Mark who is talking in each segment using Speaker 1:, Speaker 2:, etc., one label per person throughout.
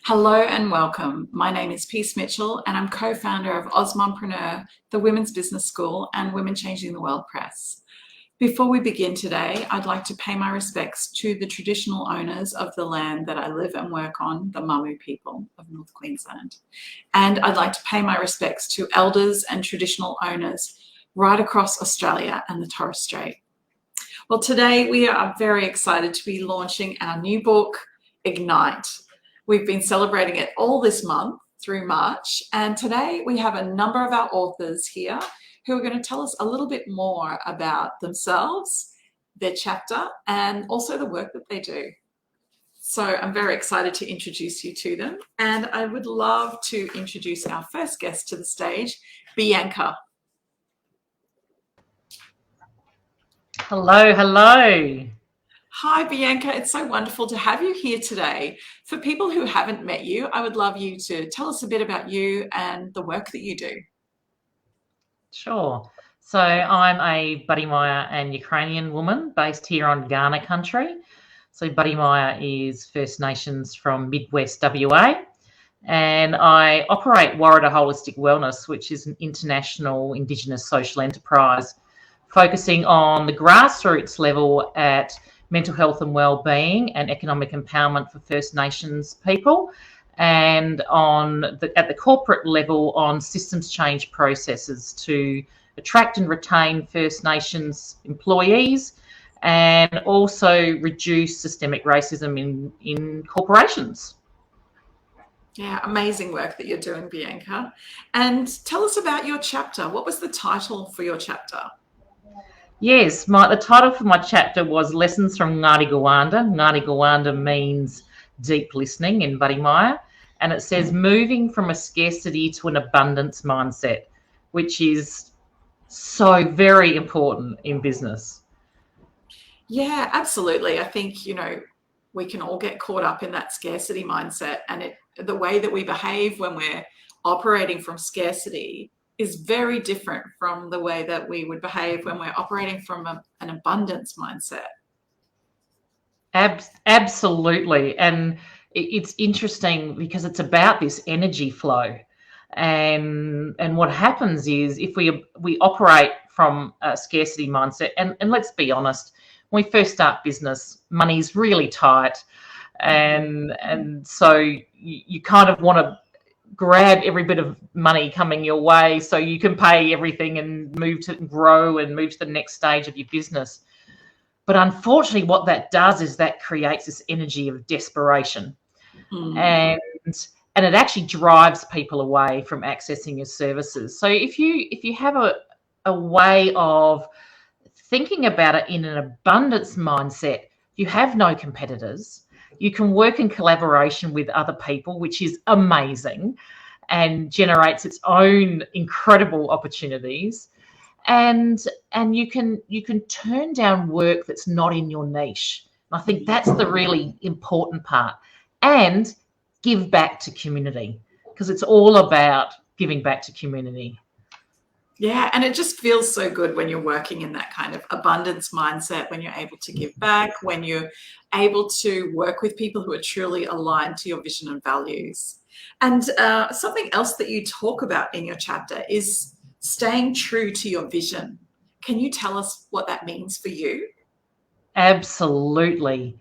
Speaker 1: Hello and welcome. My name is Peace Mitchell and I'm co-founder of Osmompreneur, the Women's Business School and Women Changing the World Press. Before we begin today, I'd like to pay my respects to the traditional owners of the land that I live and work on, the Mamu people of North Queensland. And I'd like to pay my respects to elders and traditional owners right across Australia and the Torres Strait. Well, today we are very excited to be launching our new book, Ignite. We've been celebrating it all this month through March, and today we have a number of our authors here who are going to tell us a little bit more about themselves, their chapter, and also the work that they do. So I'm very excited to introduce you to them, and I would love to introduce our first guest to the stage, Bianca.
Speaker 2: Hello.
Speaker 1: Hi, Bianca. It's so wonderful to have you here today. For people who haven't met you, I would love you to tell us a bit about you and the work that you do.
Speaker 2: Sure. So I'm a Buddy Maya and Ukrainian woman based here on Ghana country. So Buddy Maya is First Nations from Midwest WA. And I operate Warrada Holistic Wellness, which is an international Indigenous social enterprise focusing on the grassroots level at mental health and well-being and economic empowerment for First Nations people, and at the corporate level on systems change processes to attract and retain First Nations employees and also reduce systemic racism in corporations.
Speaker 1: Yeah, amazing work that you're doing, Bianca. And tell us about your chapter. What was the title for your chapter?
Speaker 2: Yes, the title for my chapter was Lessons from Ngāti Gawanda. Ngāti Gawanda means deep listening in Buddy Maya, and it says moving from a scarcity to an abundance mindset, which is so very important in business.
Speaker 1: Yeah, absolutely. I think, we can all get caught up in that scarcity mindset, and the way that we behave when we're operating from scarcity is very different from the way that we would behave when we're operating from an abundance mindset.
Speaker 2: Absolutely. And it's interesting because it's about this energy flow. And what happens is if we operate from a scarcity mindset, and let's be honest, when we first start business, money's really tight. And so you kind of want to grab every bit of money coming your way so you can pay everything and move to grow and move to the next stage of your business. But unfortunately, what that does is that creates this energy of desperation. And it actually drives people away from accessing your services. So if you have a way of thinking about it in an abundance mindset, you have no competitors. You can work in collaboration with other people, which is amazing and generates its own incredible opportunities. And you can turn down work that's not in your niche. I think that's the really important part. And give back to community, because it's all about giving back to community.
Speaker 1: Yeah, and it just feels so good when you're working in that kind of abundance mindset, when you're able to give back, when you're able to work with people who are truly aligned to your vision and values. And something else that you talk about in your chapter is staying true to your vision. Can you tell us what that means for you?
Speaker 2: Absolutely.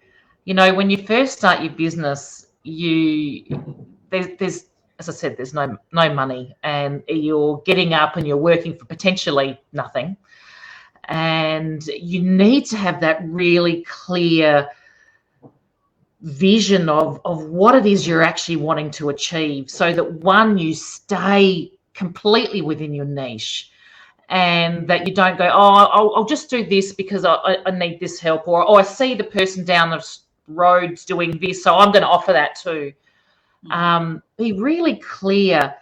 Speaker 2: When you first start your business, there's as I said, there's no money, and you're getting up and you're working for potentially nothing. And you need to have that really clear vision of what it is you're actually wanting to achieve, so that one, you stay completely within your niche, and that you don't go, I'll just do this because I need this help, or I see the person down the road doing this, so I'm going to offer that too. Be really clear,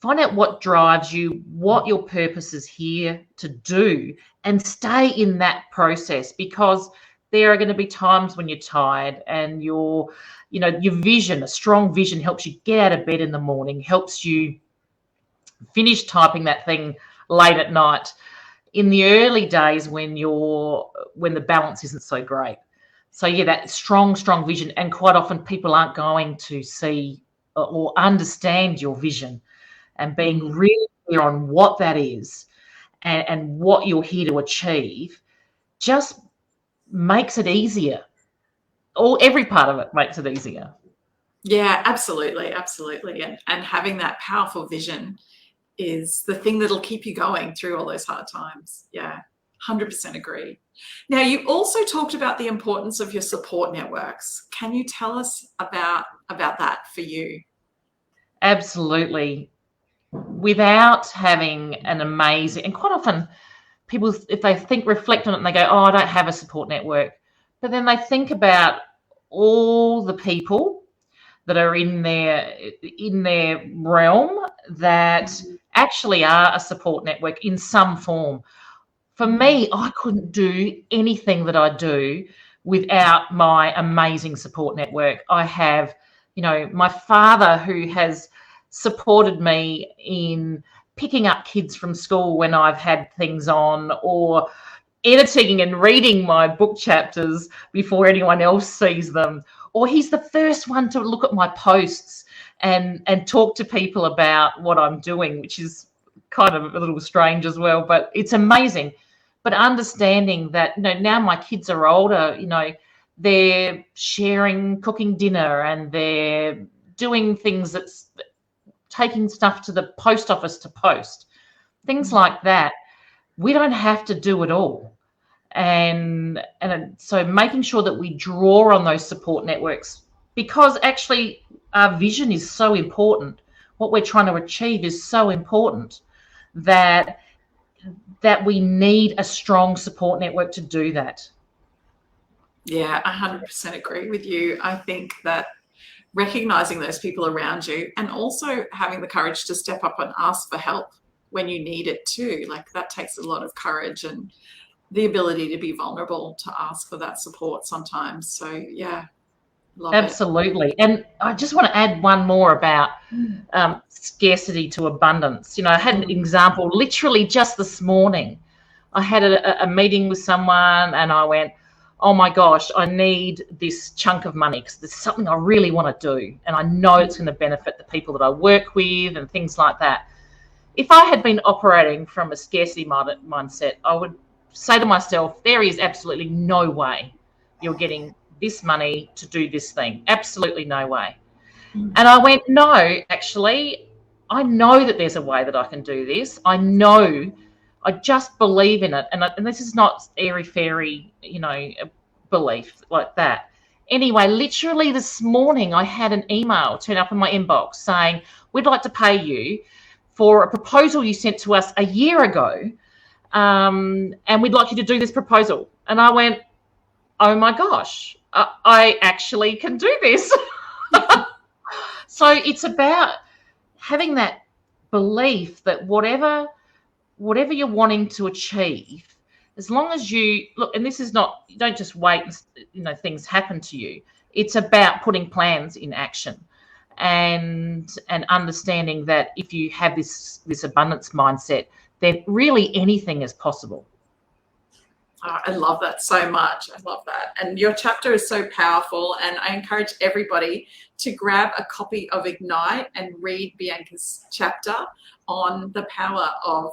Speaker 2: find out what drives you, what your purpose is here to do, and stay in that process, because there are going to be times when you're tired, and your vision, a strong vision, helps you get out of bed in the morning, helps you finish typing that thing late at night in the early days when the balance isn't so great. So yeah, that strong vision. And quite often people aren't going to see or understand your vision, and being really clear on what that is and what you're here to achieve just makes it easier. Every part of it makes it easier.
Speaker 1: Yeah, absolutely, absolutely. And having that powerful vision is the thing that'll keep you going through all those hard times. Yeah, 100% agree. Now, you also talked about the importance of your support networks. Can you tell us about that for you?
Speaker 2: Absolutely. Without having an amazing, and quite often people, if they reflect on it and they go, oh, I don't have a support network, but then they think about all the people that are in their realm that actually are a support network in some form. For me, I couldn't do anything that I do without my amazing support network. I have, my father, who has supported me in picking up kids from school when I've had things on, or editing and reading my book chapters before anyone else sees them. Or he's the first one to look at my posts and talk to people about what I'm doing, which is kind of a little strange as well, but it's amazing. But understanding that, now my kids are older, they're sharing, cooking dinner, and they're doing things that's taking stuff to the post office to post, things like that. We don't have to do it all. And so making sure that we draw on those support networks, because actually our vision is so important. What we're trying to achieve is so important that we need a strong support network to do that.
Speaker 1: Yeah, 100% agree with you. I think that recognizing those people around you and also having the courage to step up and ask for help when you need it too, like that takes a lot of courage and the ability to be vulnerable to ask for that support sometimes. So yeah, love it.
Speaker 2: Absolutely. And I just want to add one more about scarcity to abundance. I had an example literally just this morning. I had a meeting with someone and I went, oh my gosh, I need this chunk of money because there's something I really want to do. And I know it's going to benefit the people that I work with and things like that. If I had been operating from a scarcity mindset, I would say to myself, there is absolutely no way you're getting this money to do this thing. Absolutely no way. And I went, no, actually, I know that there's a way that I can do this. I just believe in it. And this is not airy-fairy, belief like that. Anyway, literally this morning, I had an email turn up in my inbox saying, we'd like to pay you for a proposal you sent to us a year ago, and we'd like you to do this proposal. And I went, oh my gosh, I actually can do this. So it's about having that belief that whatever you're wanting to achieve, as long as you look, and this is not, you don't just wait and things happen to you. It's about putting plans in action and understanding that if you have this abundance mindset, then really anything is possible.
Speaker 1: Oh, I love that so much. I love that. And your chapter is so powerful. And I encourage everybody to grab a copy of Ignite and read Bianca's chapter on the power of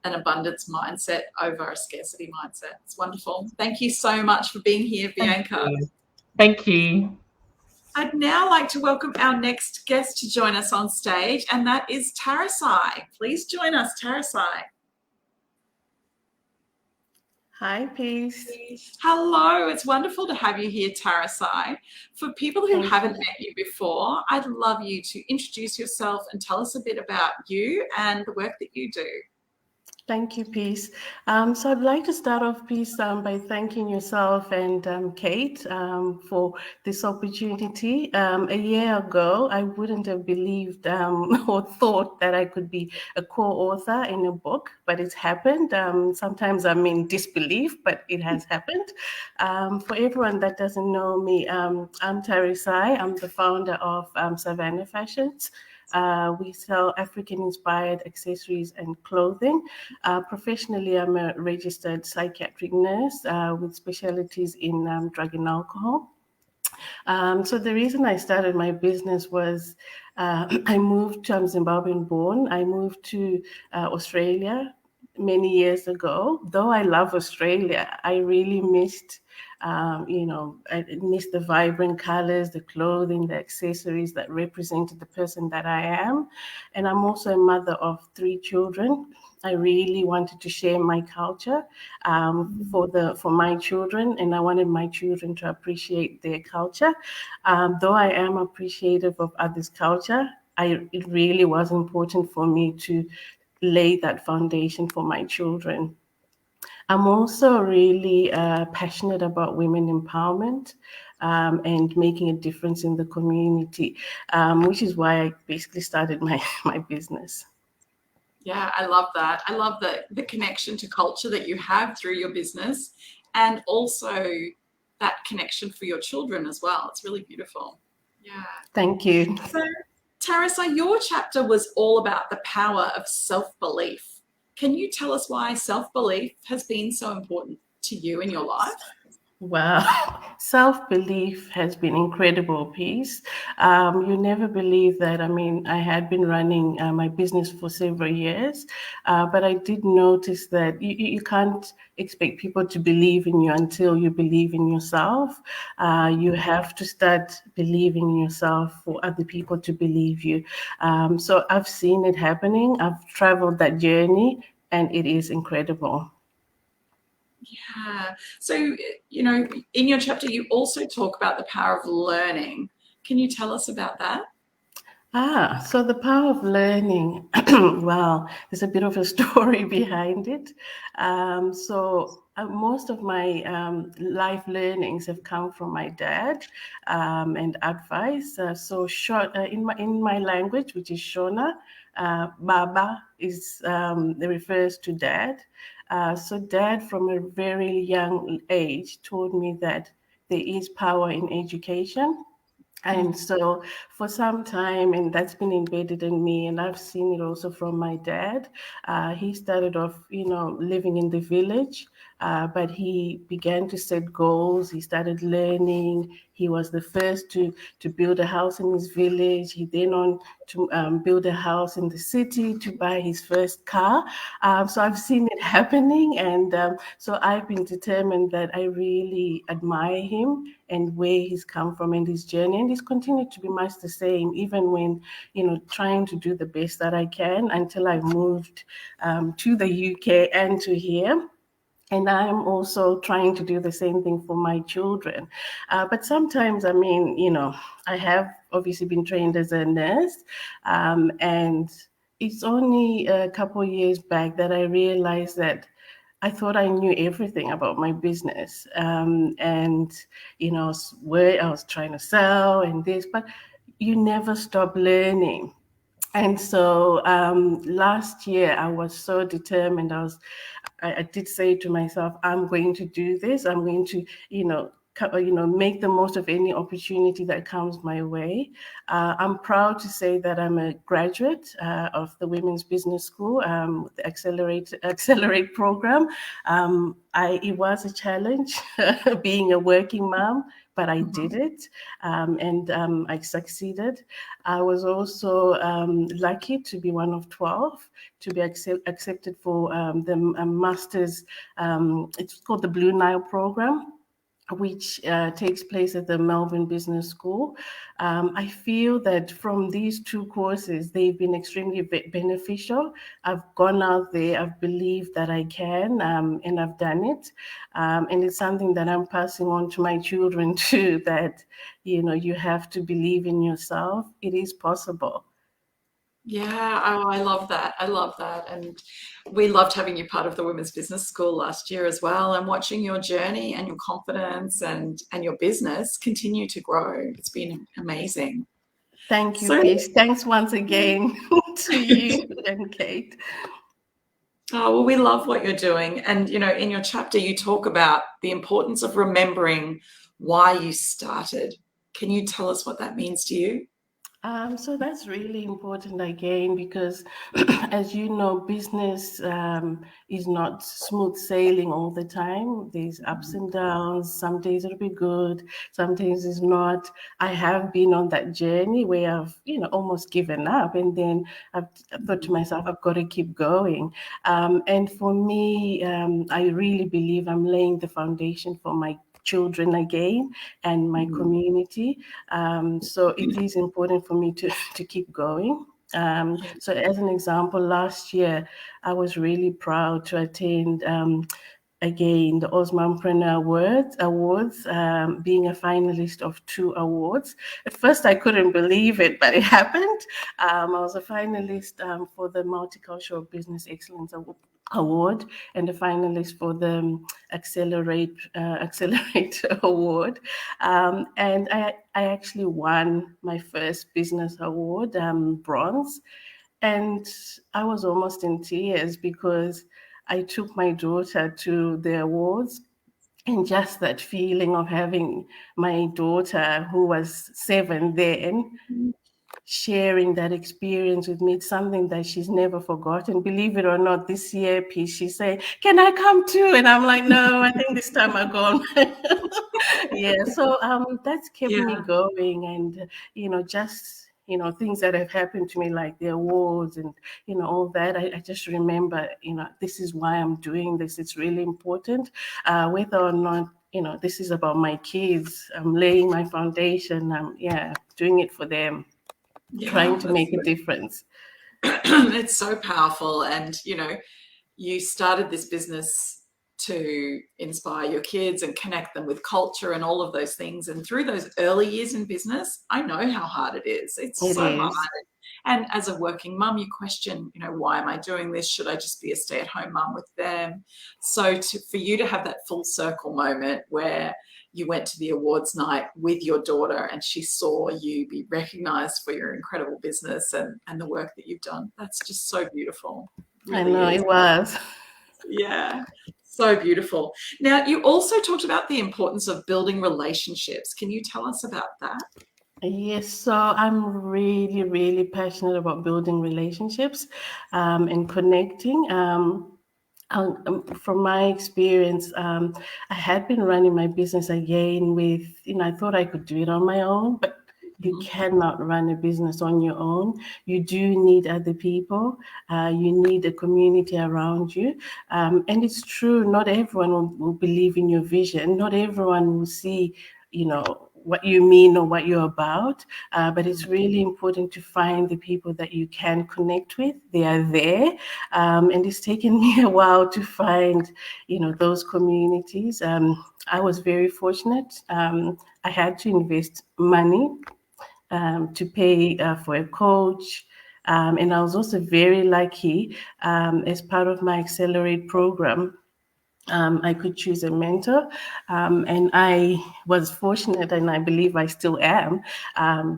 Speaker 1: an abundance mindset over a scarcity mindset. It's wonderful. Thank you so much for being here, Bianca.
Speaker 2: Thank you.
Speaker 1: I'd now like to welcome our next guest to join us on stage, and that is Tarasai. Please join us, Tarasai.
Speaker 3: Hi, Peace.
Speaker 1: Hello, it's wonderful to have you here, Tarasai. For people who haven't met you before, I'd love you to introduce yourself and tell us a bit about you and the work that you do.
Speaker 3: Thank you, Peace. So I'd like to start off, Peace, by thanking yourself and Kate for this opportunity. A year ago, I wouldn't have believed or thought that I could be a co-author in a book, but it's happened. Sometimes I'm in disbelief, but it has happened. For everyone that doesn't know me, I'm Tarasai. I'm the founder of Savannah Fashions. We sell African-inspired accessories and clothing. Professionally, I'm a registered psychiatric nurse with specialties in drug and alcohol. So the reason I started my business was I moved to, I'm Zimbabwean born. I moved to Australia many years ago. Though I love Australia, I really missed, I missed the vibrant colors, the clothing, the accessories that represented the person that I am. And I'm also a mother of 3 children. I really wanted to share my culture for my children, and I wanted my children to appreciate their culture. Though I am appreciative of others' culture, it really was important for me to lay that foundation for my children. I'm also really passionate about women empowerment and making a difference in the community, which is why I basically started my business.
Speaker 1: Yeah, I love that. I love the connection to culture that you have through your business, and also that connection for your children as well. It's really beautiful. Yeah.
Speaker 3: Thank you.
Speaker 1: So, Tarissa, your chapter was all about the power of self-belief. Can you tell us why self-belief has been so important to you in your life?
Speaker 3: Wow, self-belief has been incredible, Peace. You never believe that. I mean, I had been running my business for several years, but I did notice that you can't expect people to believe in you until you believe in yourself. You have to start believing in yourself for other people to believe you. So I've seen it happening. I've traveled that journey, and it is incredible.
Speaker 1: Yeah. So, in your chapter, you also talk about the power of learning. Can you tell us about that?
Speaker 3: So the power of learning. Well, there's a bit of a story behind it. Most of my life learnings have come from my dad and advice. Short in my language, which is Shona, Baba is refers to dad. So dad, from a very young age, told me that there is power in education. And so for some time, and that's been embedded in me, and I've seen it also from my dad. He started off, living in the village, but he began to set goals. He started learning. He was the first to build a house in his village. He then on to build a house in the city, to buy his first car. So I've seen it happening, and so I've been determined that I really admire him and where he's come from in his journey, and he's continued to be much the same, even when trying to do the best that I can, until I moved to the UK and to here. And I'm also trying to do the same thing for my children. But sometimes, I mean, I have obviously been trained as a nurse, and it's only a couple of years back that I realized that I thought I knew everything about my business, and where I was trying to sell and this, but you never stop learning. And so last year I was so determined. I did say to myself, I'm going to do this. I'm going to, make the most of any opportunity that comes my way. I'm proud to say that I'm a graduate of the Women's Business School, the Accelerate program. It was a challenge being a working mom, but I did it, and I succeeded. I was also lucky to be one of 12 to be accepted for the master's. It's called the Blue Nile program, which takes place at the Melbourne Business School. I feel that from these 2 courses, they've been extremely beneficial. I've gone out there, I've believed that I can, and I've done it. And it's something that I'm passing on to my children too, that, you have to believe in yourself. It is possible.
Speaker 1: Yeah, oh, I love that. I love that. And we loved having you part of the Women's Business School last year as well, and watching your journey and your confidence and your business continue to grow. It's been amazing.
Speaker 3: Thank you,
Speaker 1: So,
Speaker 3: Peace. Thanks once again to you and Kate.
Speaker 1: oh, well, we love what you're doing. And, in your chapter, you talk about the importance of remembering why you started. Can you tell us what that means to you?
Speaker 3: So that's really important again because, as you know, business is not smooth sailing all the time. There's ups and downs. Some days it'll be good, some days it's not. I have been on that journey where I've, almost given up, and then I've thought to myself, I've got to keep going. And for me, I really believe I'm laying the foundation for my children again and my community. So it is important for me to keep going. So as an example, last year, I was really proud to attend again the Osmanpreneur Awards, being a finalist of 2 awards. At first, I couldn't believe it, but it happened. I was a finalist for the Multicultural Business Excellence Award and a finalist for the Accelerate Award. And I actually won my first business award, bronze. And I was almost in tears because I took my daughter to the awards, and just that feeling of having my daughter, who was 7 then, sharing that experience with me. It's something that she's never forgotten. Believe it or not, this year, Peace, she's saying, "Can I come too?" And I'm like, "No, I think this time I'll go." Yeah, so that's kept me
Speaker 1: Yeah.
Speaker 3: going, and just things that have happened to me, like the awards and all that. I just remember, this is why I'm doing this. It's really important, whether or not this is about my kids. I'm laying my foundation. I'm doing it for them,
Speaker 1: Yeah,
Speaker 3: trying to make a difference.
Speaker 1: it's so powerful. And you started this business to inspire your kids and connect them with culture and all of those things. And through those early years in business, I know how hard it is. It's
Speaker 3: It
Speaker 1: so hard.
Speaker 3: is.
Speaker 1: And as a working mum, you question, why am I doing this? Should I just be a stay-at-home mum with them? So for you to have that full circle moment where you went to the awards night with your daughter and she saw you be recognized for your incredible business and the work that you've done, that's just so beautiful. It
Speaker 3: I
Speaker 1: really
Speaker 3: know
Speaker 1: is.
Speaker 3: it was.
Speaker 1: Yeah, so beautiful. Now, you also talked about the importance of building relationships. Can you tell us about that?
Speaker 3: Yes, so I'm really, really passionate about building relationships and connecting. From my experience, I had been running my business again with, I thought I could do it on my own, but you cannot run a business on your own. You do need other people. You need a community around you. And it's true, not everyone will believe in your vision. Not everyone will see, what you mean or what you're about. But it's really important to find the people that you can connect with. They are there. And it's taken me a while to find, those communities. I was very fortunate. I had to invest money to pay for a coach. And I was also very lucky, as part of my Accelerate program. I could choose a mentor, and I was fortunate, and I believe I still am,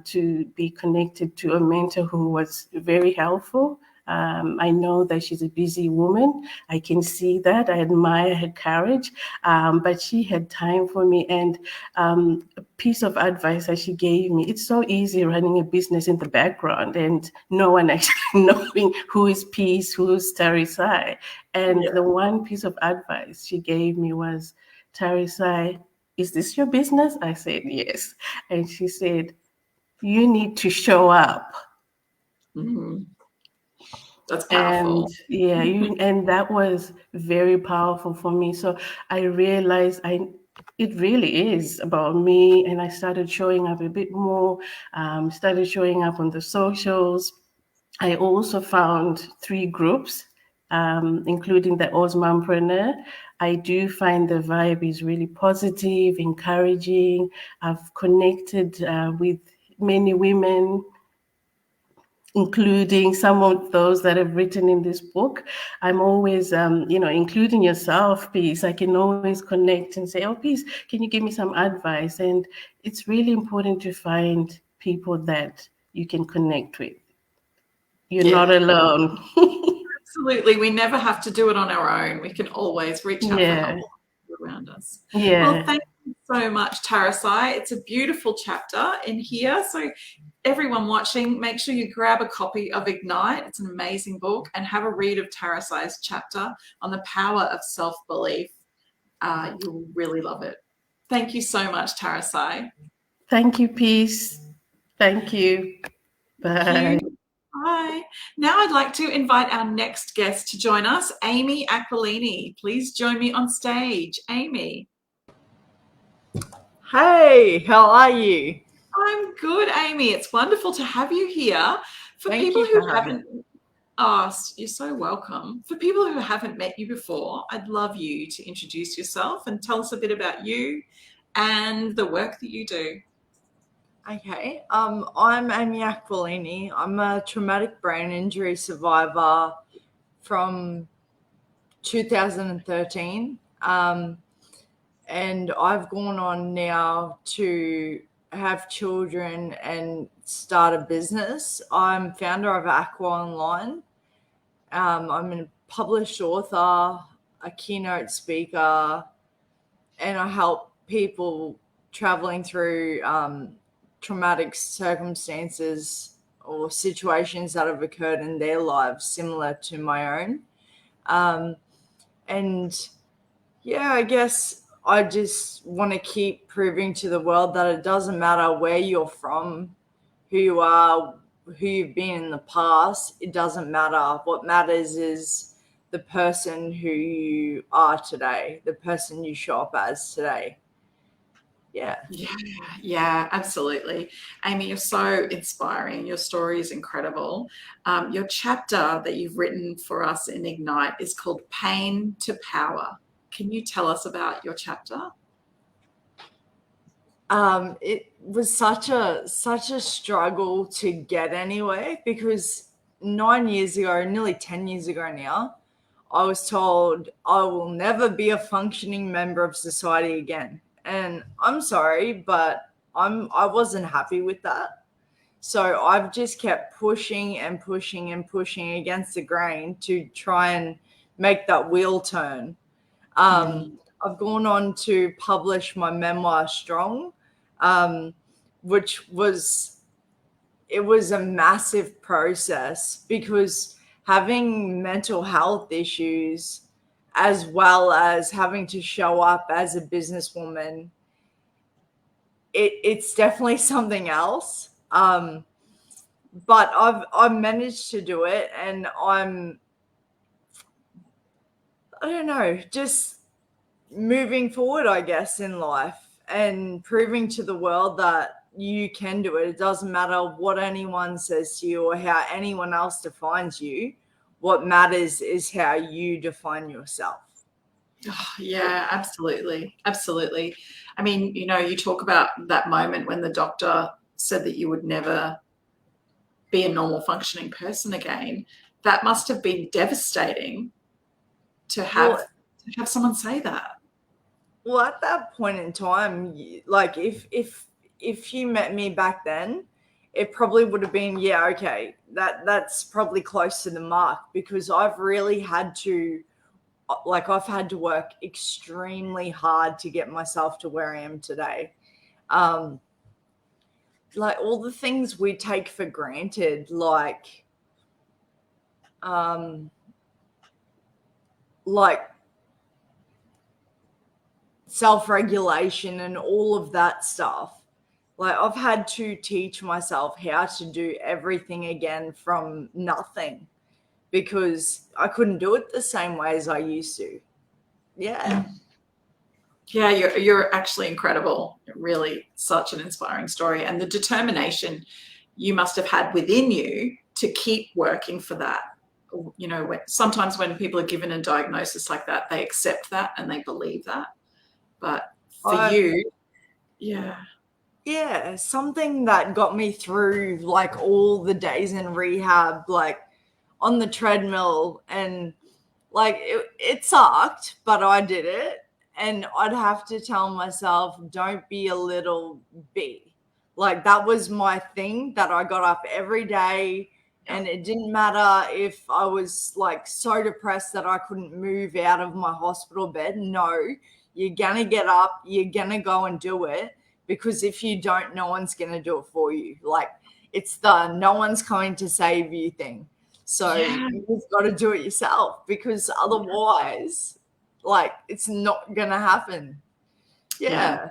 Speaker 3: to be connected to a mentor who was very helpful. I know that she's a busy woman. I can see that. I admire her courage, but she had time for me. And a piece of advice that she gave me: it's so easy running a business in the background and no one actually knowing who is Peace, who is Tarisai. And
Speaker 1: Yeah.
Speaker 3: the one piece of advice she gave me was, "Tarisai, is this your business?" I said, "Yes." And she said, "You need to show up."
Speaker 1: Mhm. That's
Speaker 3: And
Speaker 1: powerful.
Speaker 3: and that was very powerful for me. So I realized it really is about me, and I started showing up a bit more, started showing up on the socials. I also found 3 groups, including the Osmanpreneur. I do find the vibe is really positive, encouraging. I've connected with many women, including some of those that have written in this book. I'm always, including yourself, Peace. I can always connect and say, "Oh, Peace, can you give me some advice?" And it's really important to find people that you can connect with. You're not
Speaker 1: Yeah,
Speaker 3: alone.
Speaker 1: absolutely. We never have to do it on our own. We can always reach out for
Speaker 3: Yeah,
Speaker 1: help around us. Well,
Speaker 3: yeah.
Speaker 1: thank you so much, Tarasai. It's a beautiful chapter in here. So everyone watching, make sure you grab a copy of Ignite. It's an amazing book, and have a read of Tarasai's chapter on the power of self-belief. You'll really love it. Thank you so much, Tarasai.
Speaker 3: Thank you, Peace. Thank you. Bye.
Speaker 1: Thank you. Bye. Now I'd like to invite our next guest to join us, Amy Aquilini. Please join me on stage. Amy.
Speaker 4: Hey, how are you?
Speaker 1: I'm good, Amy. It's wonderful to have you here. For
Speaker 4: Thank
Speaker 1: people
Speaker 4: you
Speaker 1: who
Speaker 4: for having
Speaker 1: haven't asked, you're so welcome. For people who haven't met you before, I'd love you to introduce yourself and tell us a bit about you and the work that you do.
Speaker 4: Okay, I'm Amy Aquilini. I'm a traumatic brain injury survivor from 2013. And I've gone on now to have children and start a business. I'm founder of Aqua Online. I'm a published author, a keynote speaker, and I help people traveling through traumatic circumstances or situations that have occurred in their lives similar to my own. And yeah, I guess I just want to keep proving to the world that it doesn't matter where you're from, who you are, who you've been in the past. It doesn't matter. What matters is the person who you are today, the person you show up as today.
Speaker 1: Yeah, absolutely. Amy, you're so inspiring. Your story is incredible. Your chapter that you've written for us in Ignite is called Pain to Power. Can you tell us about your chapter?
Speaker 4: It was such a struggle to get anywhere, because 9 years ago, nearly 10 years ago now, I was told I will never be a functioning member of society again. And I'm sorry, but I wasn't happy with that. So I've just kept pushing and pushing and pushing against the grain to try and make that wheel turn. I've gone on to publish my memoir, Strong, which was a massive process, because having mental health issues as well as having to show up as a businesswoman, it's definitely something else. But I've managed to do it, and I don't know, just moving forward, I guess, in life, and proving to the world that you can do it. It doesn't matter what anyone says to you or how anyone else defines you. What matters is how you define yourself.
Speaker 1: Oh, yeah, absolutely. Absolutely. I mean, you talk about that moment when the doctor said that you would never be a normal functioning person again. That must have been devastating to have someone say that.
Speaker 4: Well, at that point in time, like if you met me back then, it probably would have been, yeah, okay, that's probably close to the mark, because I've really had to, I've had to work extremely hard to get myself to where I am today. Like all the things we take for granted, like self-regulation and all of that stuff. Like I've had to teach myself how to do everything again from nothing, because I couldn't do it the same way as I used to. Yeah.
Speaker 1: Yeah, you're actually incredible. Really, such an inspiring story, and the determination you must have had within you to keep working for that. Sometimes when people are given a diagnosis like that, they accept that and they believe that. But for you,
Speaker 4: yeah, something that got me through like all the days in rehab, like on the treadmill, and like it sucked, but I did it. And I'd have to tell myself, don't be a little bee. Like that was my thing, that I got up every day, and it didn't matter if I was like so depressed that I couldn't move out of my hospital bed. No, you're gonna get up, you're gonna go and do it, because if you don't, no one's gonna do it for you. Like it's the no one's coming to save you thing. So you've got to do it yourself, because otherwise, like, it's not going to happen. Yeah.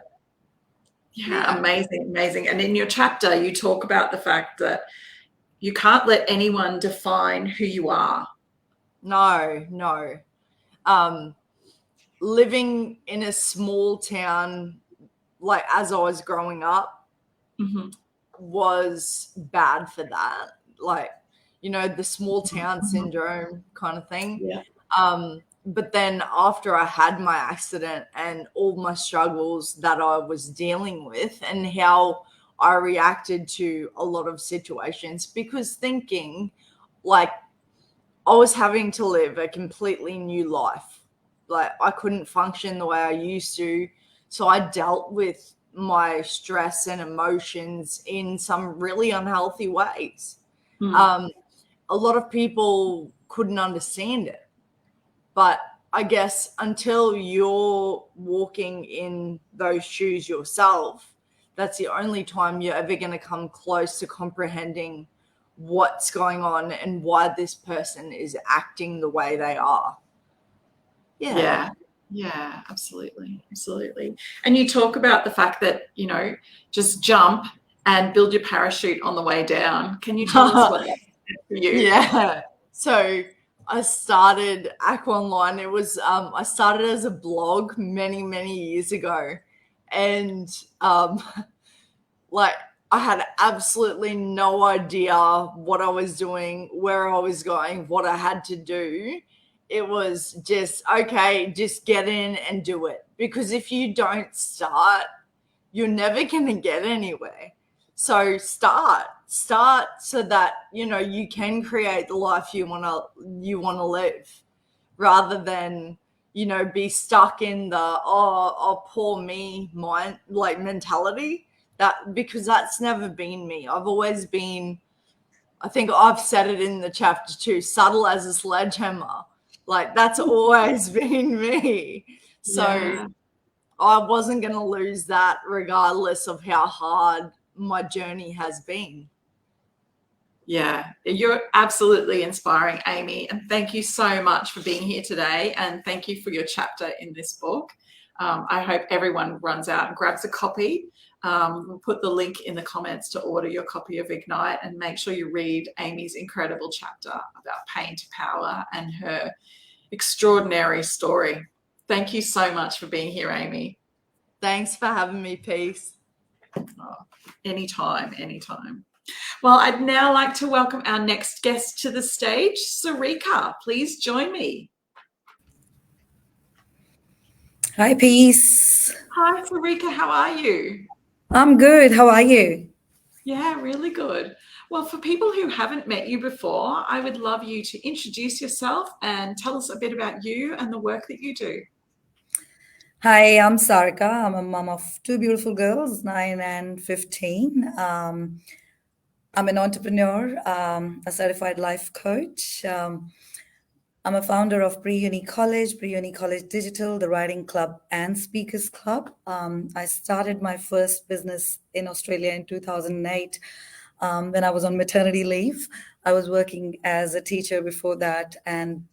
Speaker 1: Amazing. And in your chapter, you talk about the fact that you can't let anyone define who you are.
Speaker 4: No. Living in a small town, like as I was growing up, was bad for that. Like, you know, the small town syndrome kind of thing.
Speaker 1: Yeah.
Speaker 4: But then after I had my accident and all my struggles that I was dealing with, and how I reacted to a lot of situations, because thinking like I was having to live a completely new life. Like, I couldn't function the way I used to. So I dealt with my stress and emotions in some really unhealthy ways. A lot of people couldn't understand it. But I guess until you're walking in those shoes yourself, that's the only time you're ever going to come close to comprehending what's going on and why this person is acting the way they are.
Speaker 1: Yeah, absolutely. And you talk about the fact that, you know, just jump and build your parachute on the way down. Can you tell us what that did for you?
Speaker 4: Yeah. So I started Aqua Online. It was I started as a blog many years ago, and like, I had absolutely no idea what I was doing, where I was going, what I had to do. It was just, okay, just get in and do it. Because if you don't start, you're never going to get anywhere. So start so that, you know, you can create the life you want to live, rather than, you know, be stuck in the, oh poor me mind, like, mentality. Because that's never been me. I've always been, I think I've said it in the chapter too, subtle as a sledgehammer. Like, that's always been me. So I wasn't going to lose that, regardless of how hard my journey has been.
Speaker 1: Yeah, you're absolutely inspiring, Amy. And thank you so much for being here today. And thank you for your chapter in this book. I hope everyone runs out and grabs a copy. We'll put the link in the comments to order your copy of Ignite, and make sure you read Amy's incredible chapter about pain to power and her extraordinary story. Thank you so much for being here, Amy.
Speaker 4: Thanks for having me, Peace.
Speaker 1: Oh, anytime. Well, I'd now like to welcome our next guest to the stage, Sarika. Please join me.
Speaker 5: Hi, Peace.
Speaker 1: Hi, Sarika. How are you?
Speaker 5: I'm good. How are you?
Speaker 1: Yeah, really good. Well, for people who haven't met you before, I would love you to introduce yourself and tell us a bit about you and the work that you do.
Speaker 5: Hi, I'm Sarika. I'm a mom of two beautiful girls, 9 and 15. I'm an entrepreneur, a certified life coach. I'm a founder of Pre-Uni College Digital, the Writing Club and Speakers Club. I started my first business in Australia in 2008 when I was on maternity leave. I was working as a teacher before that, and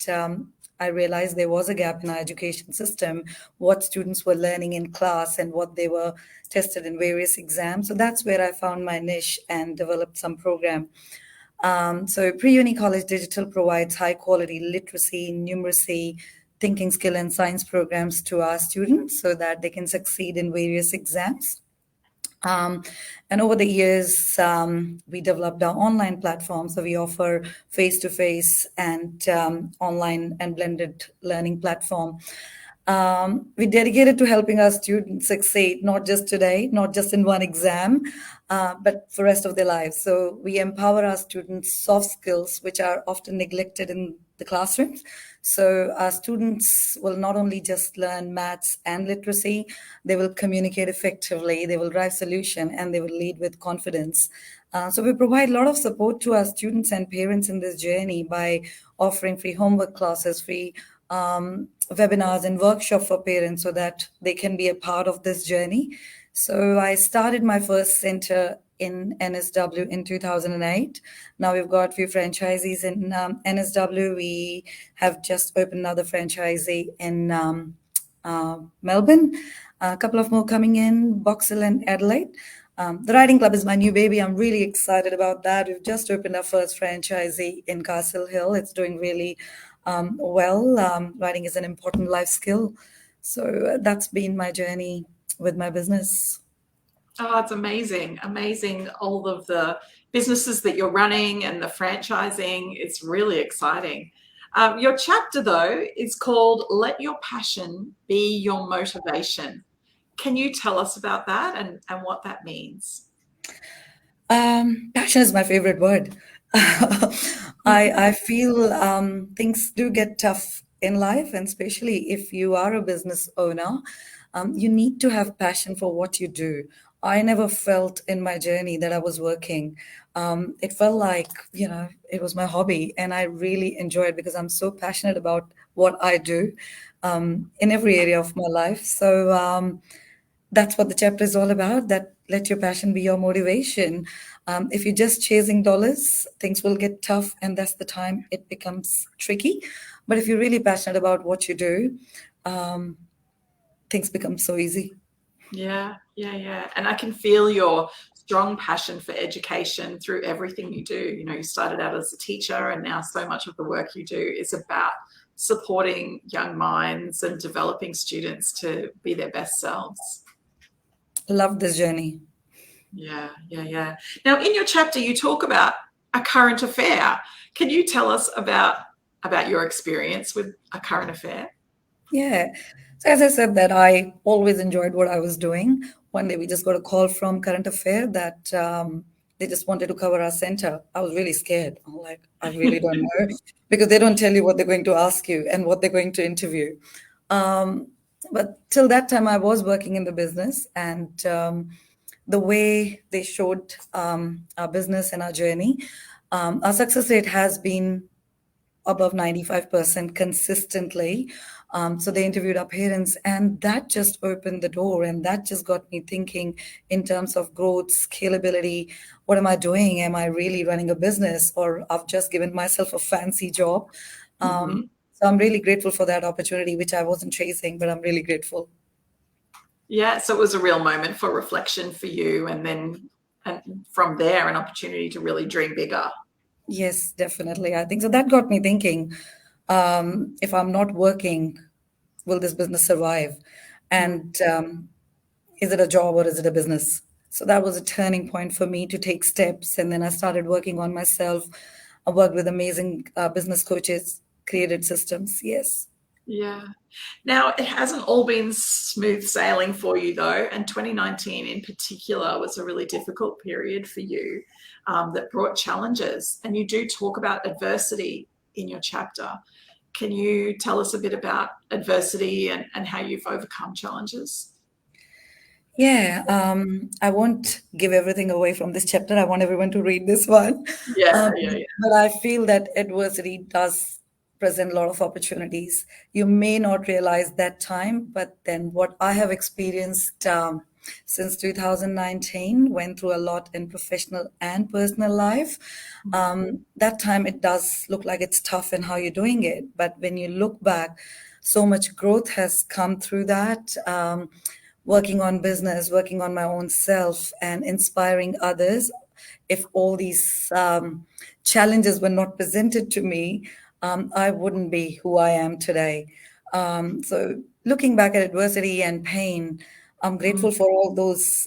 Speaker 5: I realized there was a gap in our education system, what students were learning in class and what they were tested in various exams. So that's where I found my niche and developed some program. So Pre-Uni College Digital provides high quality literacy, numeracy, thinking skill and science programs to our students so that they can succeed in various exams. And over the years, we developed our online platform. So we offer face-to-face and online and blended learning platform. We dedicated to helping our students succeed, not just today, not just in one exam, but for the rest of their lives. So we empower our students' soft skills, which are often neglected in the classrooms. So our students will not only just learn maths and literacy, they will communicate effectively, they will drive solution, and they will lead with confidence. So we provide a lot of support to our students and parents in this journey by offering free homework classes, free webinars and workshops for parents so that they can be a part of this journey. So I started my first center in NSW in 2008. Now we've got a few franchisees in NSW. We have just opened another franchisee in Melbourne. A couple of more coming in, Boxhill and Adelaide. The Riding Club is my new baby. I'm really excited about that. We've just opened our first franchisee in Castle Hill. It's doing really well. Riding is an important life skill. So that's been my journey with my business.
Speaker 1: Oh, it's amazing. Amazing. All of the businesses that you're running and the franchising. It's really exciting. Your chapter, though, is called Let Your Passion Be Your Motivation. Can you tell us about that and what that means?
Speaker 5: Passion is my favorite word. I feel things do get tough in life, and especially if you are a business owner, you need to have passion for what you do. I never felt in my journey that I was working. It felt like, it was my hobby, and I really enjoy it because I'm so passionate about what I do in every area of my life. So that's what the chapter is all about, that let your passion be your motivation. If you're just chasing dollars, things will get tough, and that's the time it becomes tricky. But if you're really passionate about what you do, things become so easy.
Speaker 1: Yeah. And I can feel your strong passion for education through everything you do. You started out as a teacher, and now so much of the work you do is about supporting young minds and developing students to be their best selves.
Speaker 5: Love this journey.
Speaker 1: Yeah. Now, in your chapter, you talk about a current affair. Can you tell us about your experience with a current affair?
Speaker 5: Yeah. So as I said, that I always enjoyed what I was doing. One day we just got a call from Current Affair that they just wanted to cover our center. I was really scared. I'm like, I really don't know, because they don't tell you what they're going to ask you and what they're going to interview. But till that time, I was working in the business, and the way they showed our business and our journey, our success rate has been above 95% consistently. So they interviewed our parents, and that just opened the door, and that just got me thinking in terms of growth, scalability. What am I doing? Am I really running a business, or I've just given myself a fancy job? So I'm really grateful for that opportunity, which I wasn't chasing, but I'm really grateful.
Speaker 1: Yeah, so it was a real moment for reflection for you, and from there, an opportunity to really dream bigger.
Speaker 5: Yes, definitely. I think so. That got me thinking, if I'm not working, will this business survive? And is it a job or is it a business? So that was a turning point for me to take steps. And then I started working on myself. I worked with amazing business coaches, created systems. Yes.
Speaker 1: Yeah. Now, it hasn't all been smooth sailing for you, though, and 2019 in particular was a really difficult period for you that brought challenges. And you do talk about adversity in your chapter. Can you tell us a bit about adversity and how you've overcome challenges?
Speaker 5: Yeah, I won't give everything away from this chapter. I want everyone to read this one.
Speaker 1: Yeah.
Speaker 5: But I feel that adversity does present a lot of opportunities. You may not realize that time, but then what I have experienced since 2019, went through a lot in professional and personal life. That time it does look like it's tough in how you're doing it. But when you look back, so much growth has come through that. Working on business, working on my own self, and inspiring others. If all these challenges were not presented to me, I wouldn't be who I am today. So, looking back at adversity and pain, I'm grateful for all those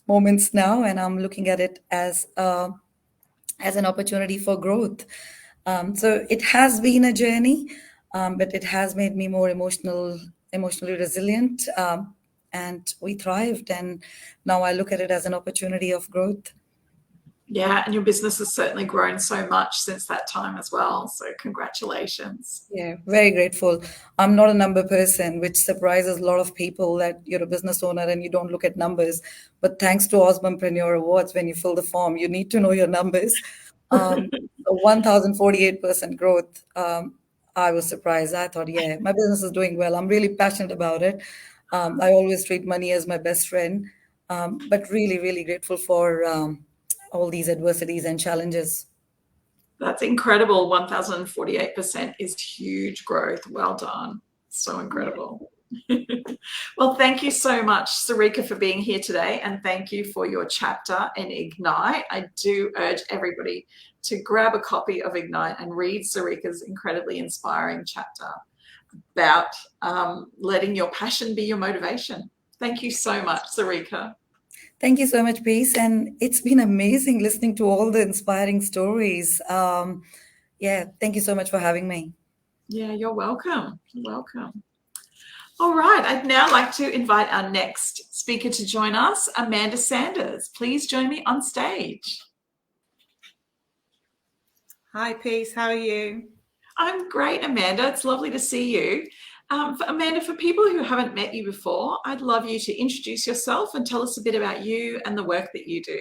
Speaker 5: moments now, and I'm looking at it as an opportunity for growth. So it has been a journey, but it has made me more emotionally resilient, and we thrived. And now I look at it as an opportunity of growth.
Speaker 1: Yeah, and your business has certainly grown so much since that time as well. So congratulations.
Speaker 5: Yeah, very grateful. I'm not a number person, which surprises a lot of people, that you're a business owner and you don't look at numbers. But thanks to Osmompreneur Awards, when you fill the form, you need to know your numbers. 1048% growth. I was surprised. I thought, yeah, my business is doing well. I'm really passionate about it. I always treat money as my best friend. but really, really grateful for all these adversities and challenges.
Speaker 1: That's incredible. 1,048% is huge growth. Well done. So incredible. Well, thank you so much, Sarika, for being here today, and thank you for your chapter in Ignite. I do urge everybody to grab a copy of Ignite and read Sarika's incredibly inspiring chapter about letting your passion be your motivation. Thank you so much, Sarika.
Speaker 5: Thank you so much, Peace. And it's been amazing listening to all the inspiring stories. Yeah, thank you so much for having me.
Speaker 1: Yeah, you're welcome. You're welcome. All right, I'd now like to invite our next speaker to join us, Amanda Sanders. Please join me on stage.
Speaker 6: Hi, Peace. How are you?
Speaker 1: I'm great, Amanda. It's lovely to see you. Amanda, for people who haven't met you before, I'd love you to introduce yourself and tell us a bit about you and the work that you do.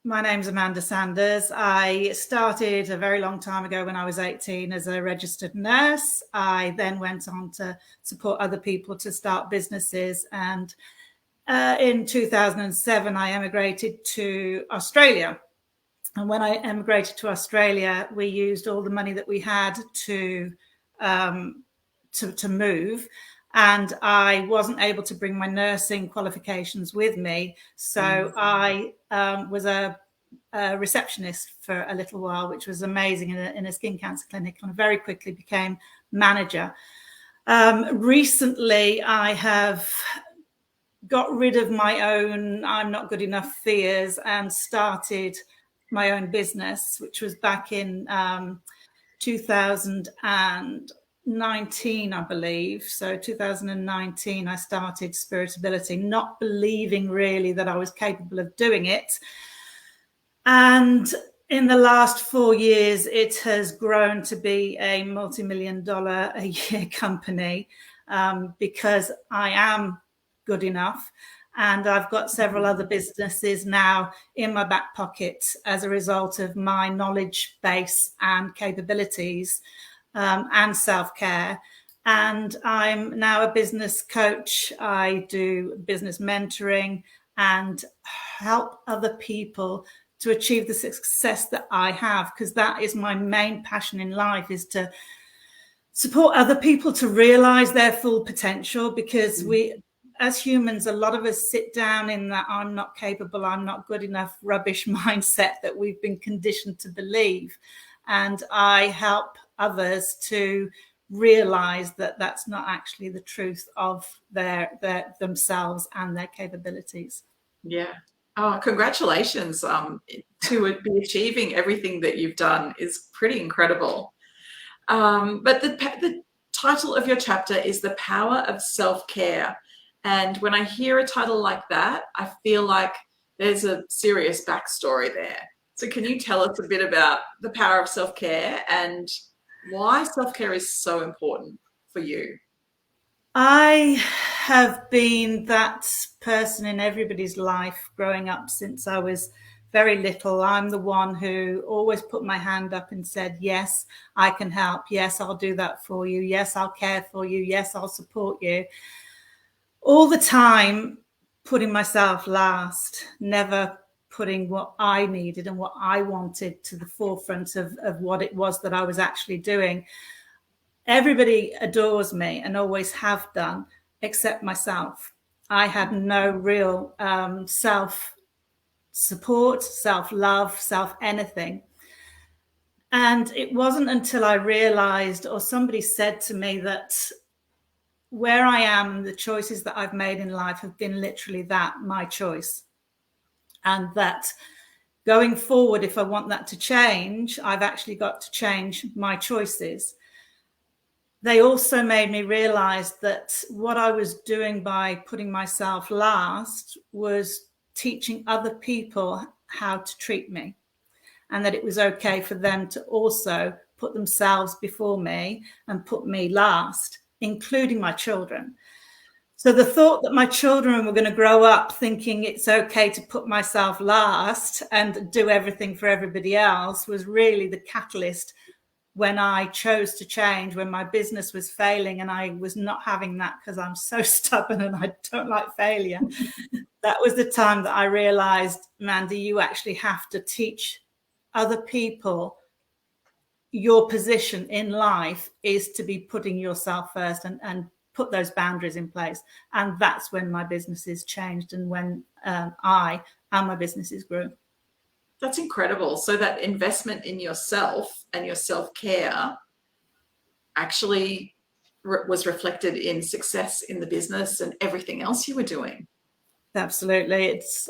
Speaker 6: My name's Amanda Sanders. I started a very long time ago when I was 18 as a registered nurse. I then went on to support other people to start businesses. And in 2007, I emigrated to Australia. And when I emigrated to Australia, we used all the money that we had to move. And I wasn't able to bring my nursing qualifications with me. So I was a receptionist for a little while, which was amazing in a skin cancer clinic, and very quickly became manager. Recently, I have got rid of my own I'm not good enough fears and started my own business, which was back in 2019, I believe. So 2019, I started Spiritability, not believing really that I was capable of doing it. And in the last 4 years, it has grown to be a multi-million-dollar a year company because I am good enough. And I've got several other businesses now in my back pocket as a result of my knowledge base and capabilities and self-care. And I'm now a business coach. I do business mentoring and help other people to achieve the success that I have, because that is my main passion in life, is to support other people to realize their full potential. Because we, as humans, a lot of us sit down in that I'm not capable, I'm not good enough rubbish mindset that we've been conditioned to believe. And I help others to realize that that's not actually the truth of their themselves and their capabilities.
Speaker 1: Yeah. Oh, congratulations. To be achieving everything that you've done is pretty incredible. But the title of your chapter is The Power of Self-Care. And when I hear a title like that, I feel like there's a serious backstory there. So can you tell us a bit about the power of self-care and why self-care is so important for you?
Speaker 6: I have been that person in everybody's life growing up since I was very little. I'm the one who always put my hand up and said, yes, I can help. Yes, I'll do that for you. Yes, I'll care for you. Yes, I'll support you. All the time putting myself last, never putting what I needed and what I wanted to the forefront of what it was that I was actually doing. Everybody adores me and always have done, except myself. I had no real self-support, self-love, self-anything. And it wasn't until I realized, or somebody said to me, that where I am, the choices that I've made in life have been literally that, my choice. And that going forward, if I want that to change, I've actually got to change my choices. They also made me realize that what I was doing by putting myself last was teaching other people how to treat me, and that it was okay for them to also put themselves before me and put me last, including my children. So the thought that my children were going to grow up thinking it's okay to put myself last and do everything for everybody else was really the catalyst when I chose to change, when my business was failing and I was not having that because I'm so stubborn and I don't like failure. That was the time that I realized, Mandy, you actually have to teach other people your position in life is to be putting yourself first and put those boundaries in place. And that's when my businesses changed and when I and my businesses grew.
Speaker 1: That's incredible. So that investment in yourself and your self-care actually was reflected in success in the business and everything else you were doing.
Speaker 6: Absolutely. It's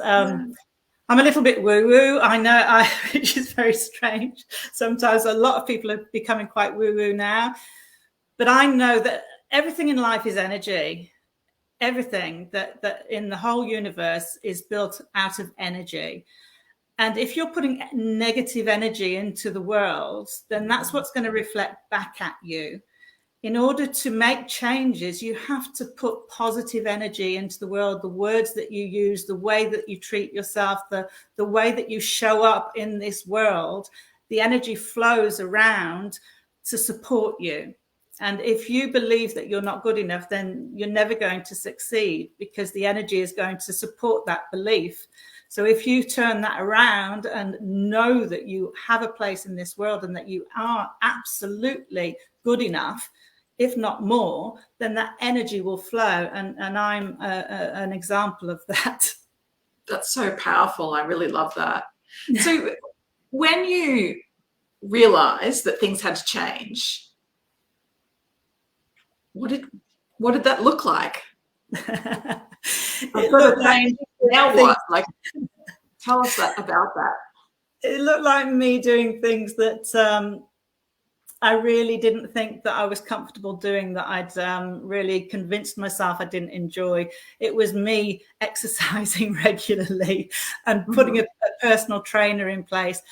Speaker 6: I'm a little bit woo-woo, I know, which is very strange. Sometimes a lot of people are becoming quite woo-woo now. But I know that everything in life is energy. Everything that in the whole universe is built out of energy. And if you're putting negative energy into the world, then that's what's going to reflect back at you. In order to make changes, you have to put positive energy into the world, the words that you use, the way that you treat yourself, the way that you show up in this world. The energy flows around to support you. And if you believe that you're not good enough, then you're never going to succeed because the energy is going to support that belief. So if you turn that around and know that you have a place in this world and that you are absolutely good enough, if not more, then that energy will flow. And I'm an example of that.
Speaker 1: That's so powerful. I really love that. So when you realized that things had to change, what did that look like? Now what? Like, tell us about that.
Speaker 6: It looked like me doing things that I really didn't think that I was comfortable doing, that I'd really convinced myself I didn't enjoy. It was me exercising regularly and putting a personal trainer in place.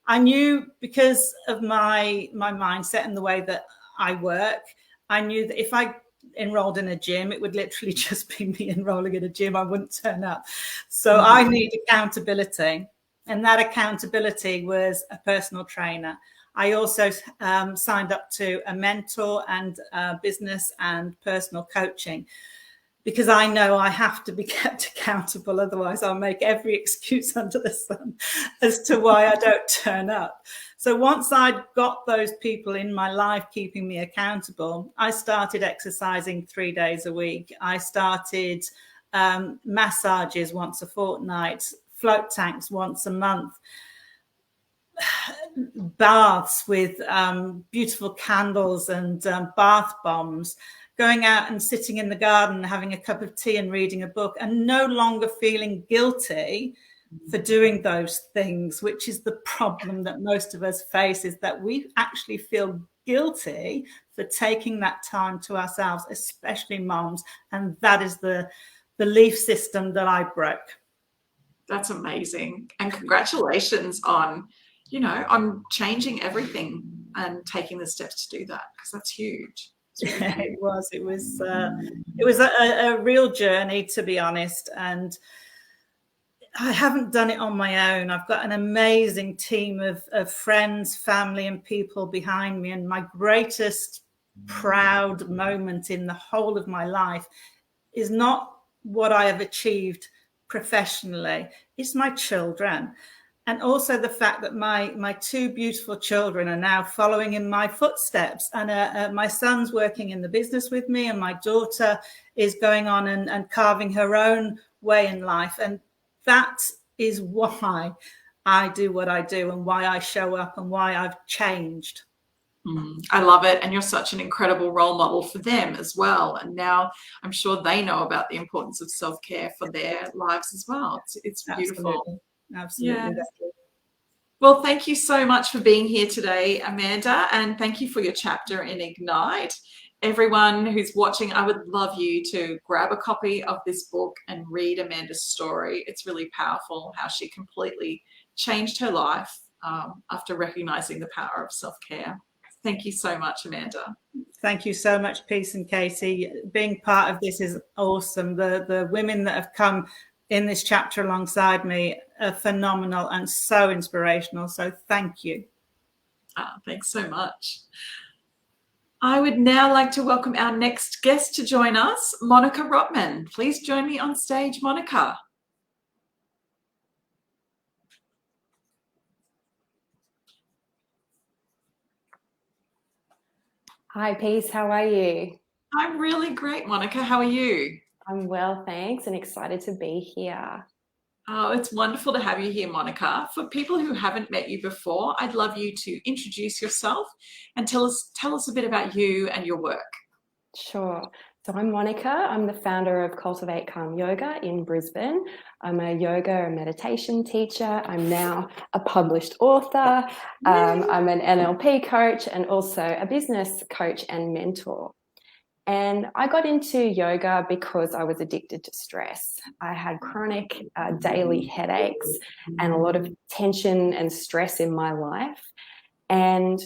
Speaker 6: I knew, because of my mindset and the way that I work, I knew that if I enrolled in a gym, it would literally just be me enrolling in a gym. I wouldn't turn up. So I need accountability. And that accountability was a personal trainer. I also signed up to a mentor and business and personal coaching, because I know I have to be kept accountable. Otherwise, I'll make every excuse under the sun as to why I don't turn up. So once I'd got those people in my life keeping me accountable, I started exercising 3 days a week. I started massages once a fortnight, float tanks once a month, baths with beautiful candles and bath bombs, going out and sitting in the garden, having a cup of tea and reading a book, and no longer feeling guilty for doing those things, which is the problem that most of us face, is that we actually feel guilty for taking that time to ourselves, especially moms. And that is the belief system that I broke.
Speaker 1: That's amazing. And congratulations on, on changing everything and taking the steps to do that, because that's huge.
Speaker 6: It was a real journey, to be honest. And I haven't done it on my own. I've got an amazing team of friends, family, and people behind me. And my greatest proud moment in the whole of my life is not what I have achieved professionally. It's my children. And also the fact that my two beautiful children are now following in my footsteps. And my son's working in the business with me, and my daughter is going on and carving her own way in life. And that is why I do what I do and why I show up and why I've changed.
Speaker 1: I love it. And you're such an incredible role model for them as well. And now I'm sure they know about the importance of self-care for their lives as well. It's beautiful.
Speaker 6: Absolutely.
Speaker 1: Yeah. Well, thank you so much for being here today, Amanda. And thank you for your chapter in Ignite. Everyone who's watching, I would love you to grab a copy of this book and read Amanda's story. It's really powerful how she completely changed her life after recognizing the power of self-care. Thank you so much, Amanda.
Speaker 6: Thank you so much, Peace and Katie. Being part of this is awesome. The women that have come in this chapter alongside me are phenomenal and so inspirational. So thank you.
Speaker 1: Thanks so much. I would now like to welcome our next guest to join us, Monica Rotman. Please join me on stage, Monica.
Speaker 7: Hi, Peace. How are you?
Speaker 1: I'm really great, Monica. How are you?
Speaker 7: I'm well, thanks, and excited to be here.
Speaker 1: Oh, it's wonderful to have you here, Monica. For people who haven't met you before, I'd love you to introduce yourself and tell us a bit about you and your work.
Speaker 7: Sure. So I'm Monica. I'm the founder of Cultivate Calm Yoga in Brisbane. I'm a yoga and meditation teacher. I'm now a published author. I'm an NLP coach and also a business coach and mentor. And I got into yoga because I was addicted to stress. I had chronic daily headaches and a lot of tension and stress in my life. And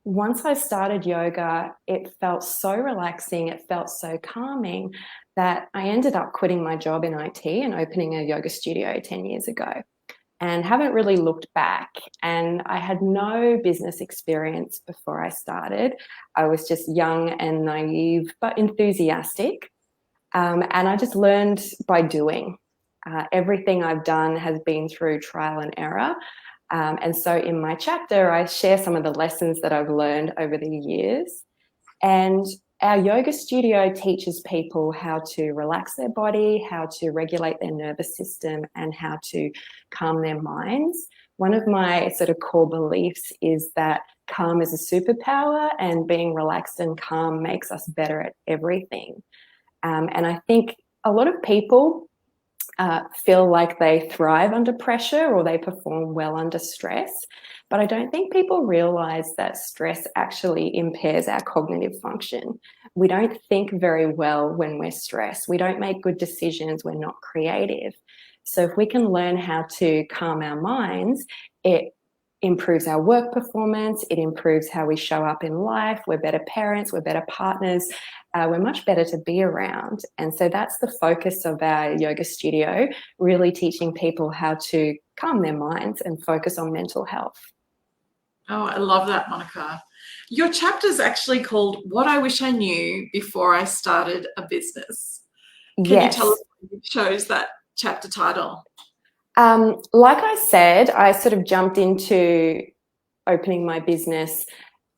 Speaker 7: once I started yoga, it felt so relaxing, it felt so calming that I ended up quitting my job in IT and opening a yoga studio 10 years ago, and haven't really looked back. And I had no business experience before I started. I was just young and naive, but enthusiastic. And I just learned by doing. Everything I've done has been through trial and error. And so in my chapter, I share some of the lessons that I've learned over the years. And our yoga studio teaches people how to relax their body, how to regulate their nervous system, and how to calm their minds. One of my sort of core beliefs is that calm is a superpower, and being relaxed and calm makes us better at everything. And I think a lot of people feel like they thrive under pressure or they perform well under stress. But I don't think people realize that stress actually impairs our cognitive function. We don't think very well when we're stressed. We don't make good decisions. We're not creative. So if we can learn how to calm our minds, it improves our work performance. It improves how we show up in life. We're better parents. We're better partners. We're much better to be around. And so that's the focus of our yoga studio, really teaching people how to calm their minds and focus on mental health.
Speaker 1: Oh, I love that, Monica. Your chapter is actually called What I Wish I Knew Before I Started a Business. Can you tell us what shows that chapter title?
Speaker 7: Like I said, I sort of jumped into opening my business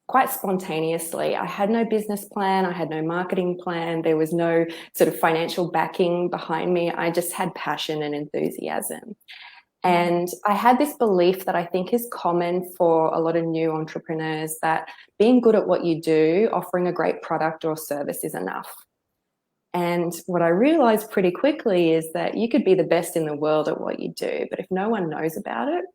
Speaker 7: quite spontaneously. I had no business plan. I had no marketing plan. There was no sort of financial backing behind me. I just had passion and enthusiasm. And I had this belief that I think is common for a lot of new entrepreneurs, that being good at what you do, offering a great product or service is enough. And what I realized pretty quickly is that you could be the best in the world at what you do, but if no one knows about it,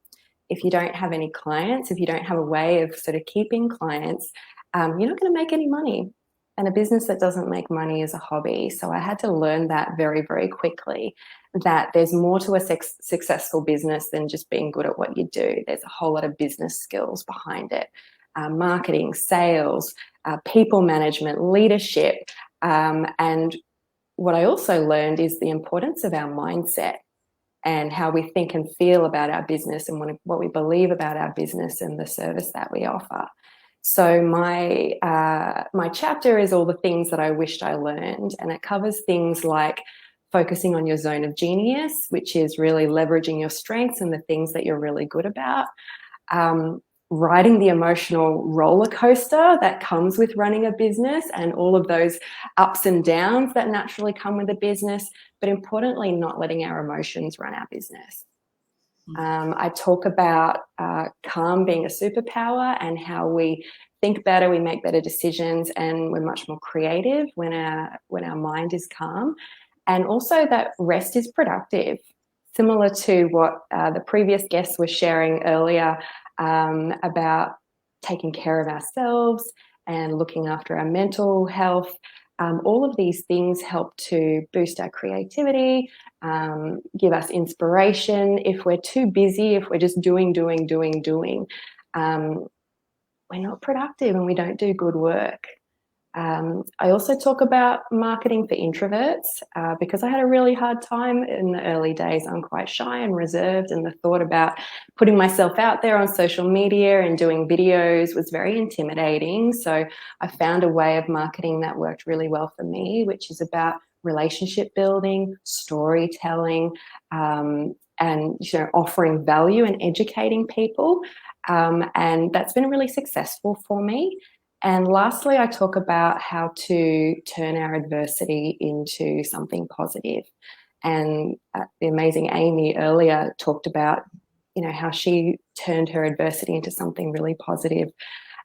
Speaker 7: if you don't have any clients, if you don't have a way of sort of keeping clients, you're not going to make any money. And a business that doesn't make money is a hobby. So I had to learn that very, very quickly, that there's more to a successful business than just being good at what you do. There's a whole lot of business skills behind it. Marketing, sales, people management, leadership. And what I also learned is the importance of our mindset and how we think and feel about our business and what we believe about our business and the service that we offer. So my chapter is all the things that I wished I learned, and it covers things like focusing on your zone of genius, which is really leveraging your strengths and the things that you're really good about, riding the emotional roller coaster that comes with running a business and all of those ups and downs that naturally come with a business, but importantly, not letting our emotions run our business. I talk about calm being a superpower and how we think better, we make better decisions, and we're much more creative when our mind is calm. And also that rest is productive, similar to what the previous guests were sharing earlier about taking care of ourselves and looking after our mental health. All of these things help to boost our creativity, give us inspiration. If we're too busy, if we're just doing, we're not productive and we don't do good work. I also talk about marketing for introverts because I had a really hard time in the early days. I'm quite shy and reserved, and the thought about putting myself out there on social media and doing videos was very intimidating. So I found a way of marketing that worked really well for me, which is about relationship building, storytelling, and offering value and educating people. And that's been really successful for me. And lastly, I talk about how to turn our adversity into something positive. And the amazing Amy earlier talked about, how she turned her adversity into something really positive.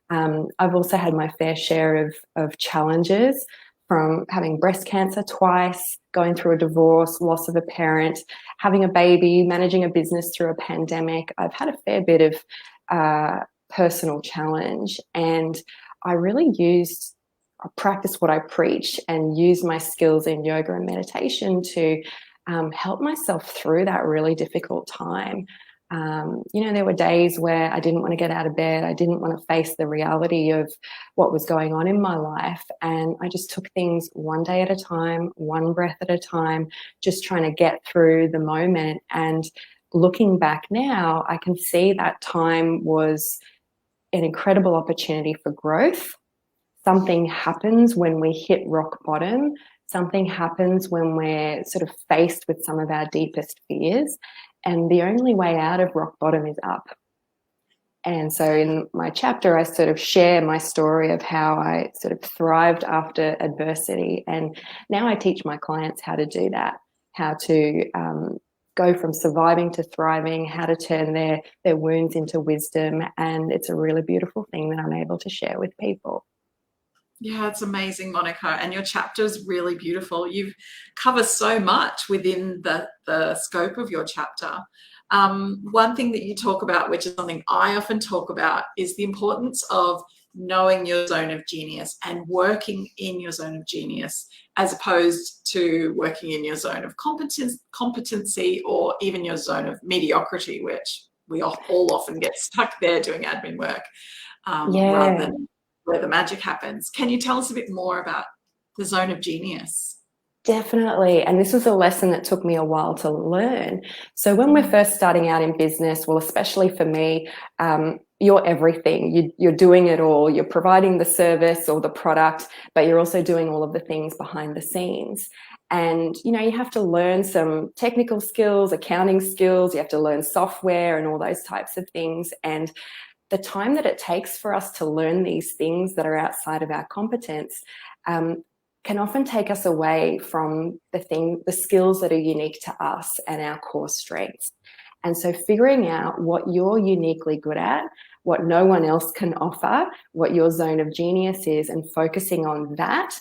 Speaker 7: I've also had my fair share of challenges, from having breast cancer twice, going through a divorce, loss of a parent, having a baby, managing a business through a pandemic. I've had a fair bit of personal challenge, and I really practice what I preach and use my skills in yoga and meditation to help myself through that really difficult time. There were days where I didn't want to get out of bed. I didn't want to face the reality of what was going on in my life. And I just took things one day at a time, one breath at a time, just trying to get through the moment. And looking back now, I can see that time was an incredible opportunity for growth. Something happens when we hit rock bottom. Something happens when we're sort of faced with some of our deepest fears. And the only way out of rock bottom is up. And so in my chapter, I sort of share my story of how I sort of thrived after adversity. And now I teach my clients how to do that, how to go from surviving to thriving, how to turn their wounds into wisdom. And it's a really beautiful thing that I'm able to share with people.
Speaker 1: Yeah, it's amazing, Monica. And your chapter is really beautiful. You cover so much within the scope of your chapter. One thing that you talk about, which is something I often talk about, is the importance of knowing your zone of genius and working in your zone of genius, as opposed to working in your zone of competency, or even your zone of mediocrity, which we all often get stuck there doing admin work, rather than where the magic happens. Can you tell us a bit more about the zone of genius?
Speaker 7: Definitely. And this was a lesson that took me a while to learn. So when we're first starting out in business, well, especially for me, you're everything. You're doing it all. You're providing the service or the product, but you're also doing all of the things behind the scenes. And, you have to learn some technical skills, accounting skills. You have to learn software and all those types of things. And the time that it takes for us to learn these things that are outside of our competence can often take us away from the skills that are unique to us and our core strengths. And so figuring out what you're uniquely good at, what no one else can offer, what your zone of genius is, and focusing on that,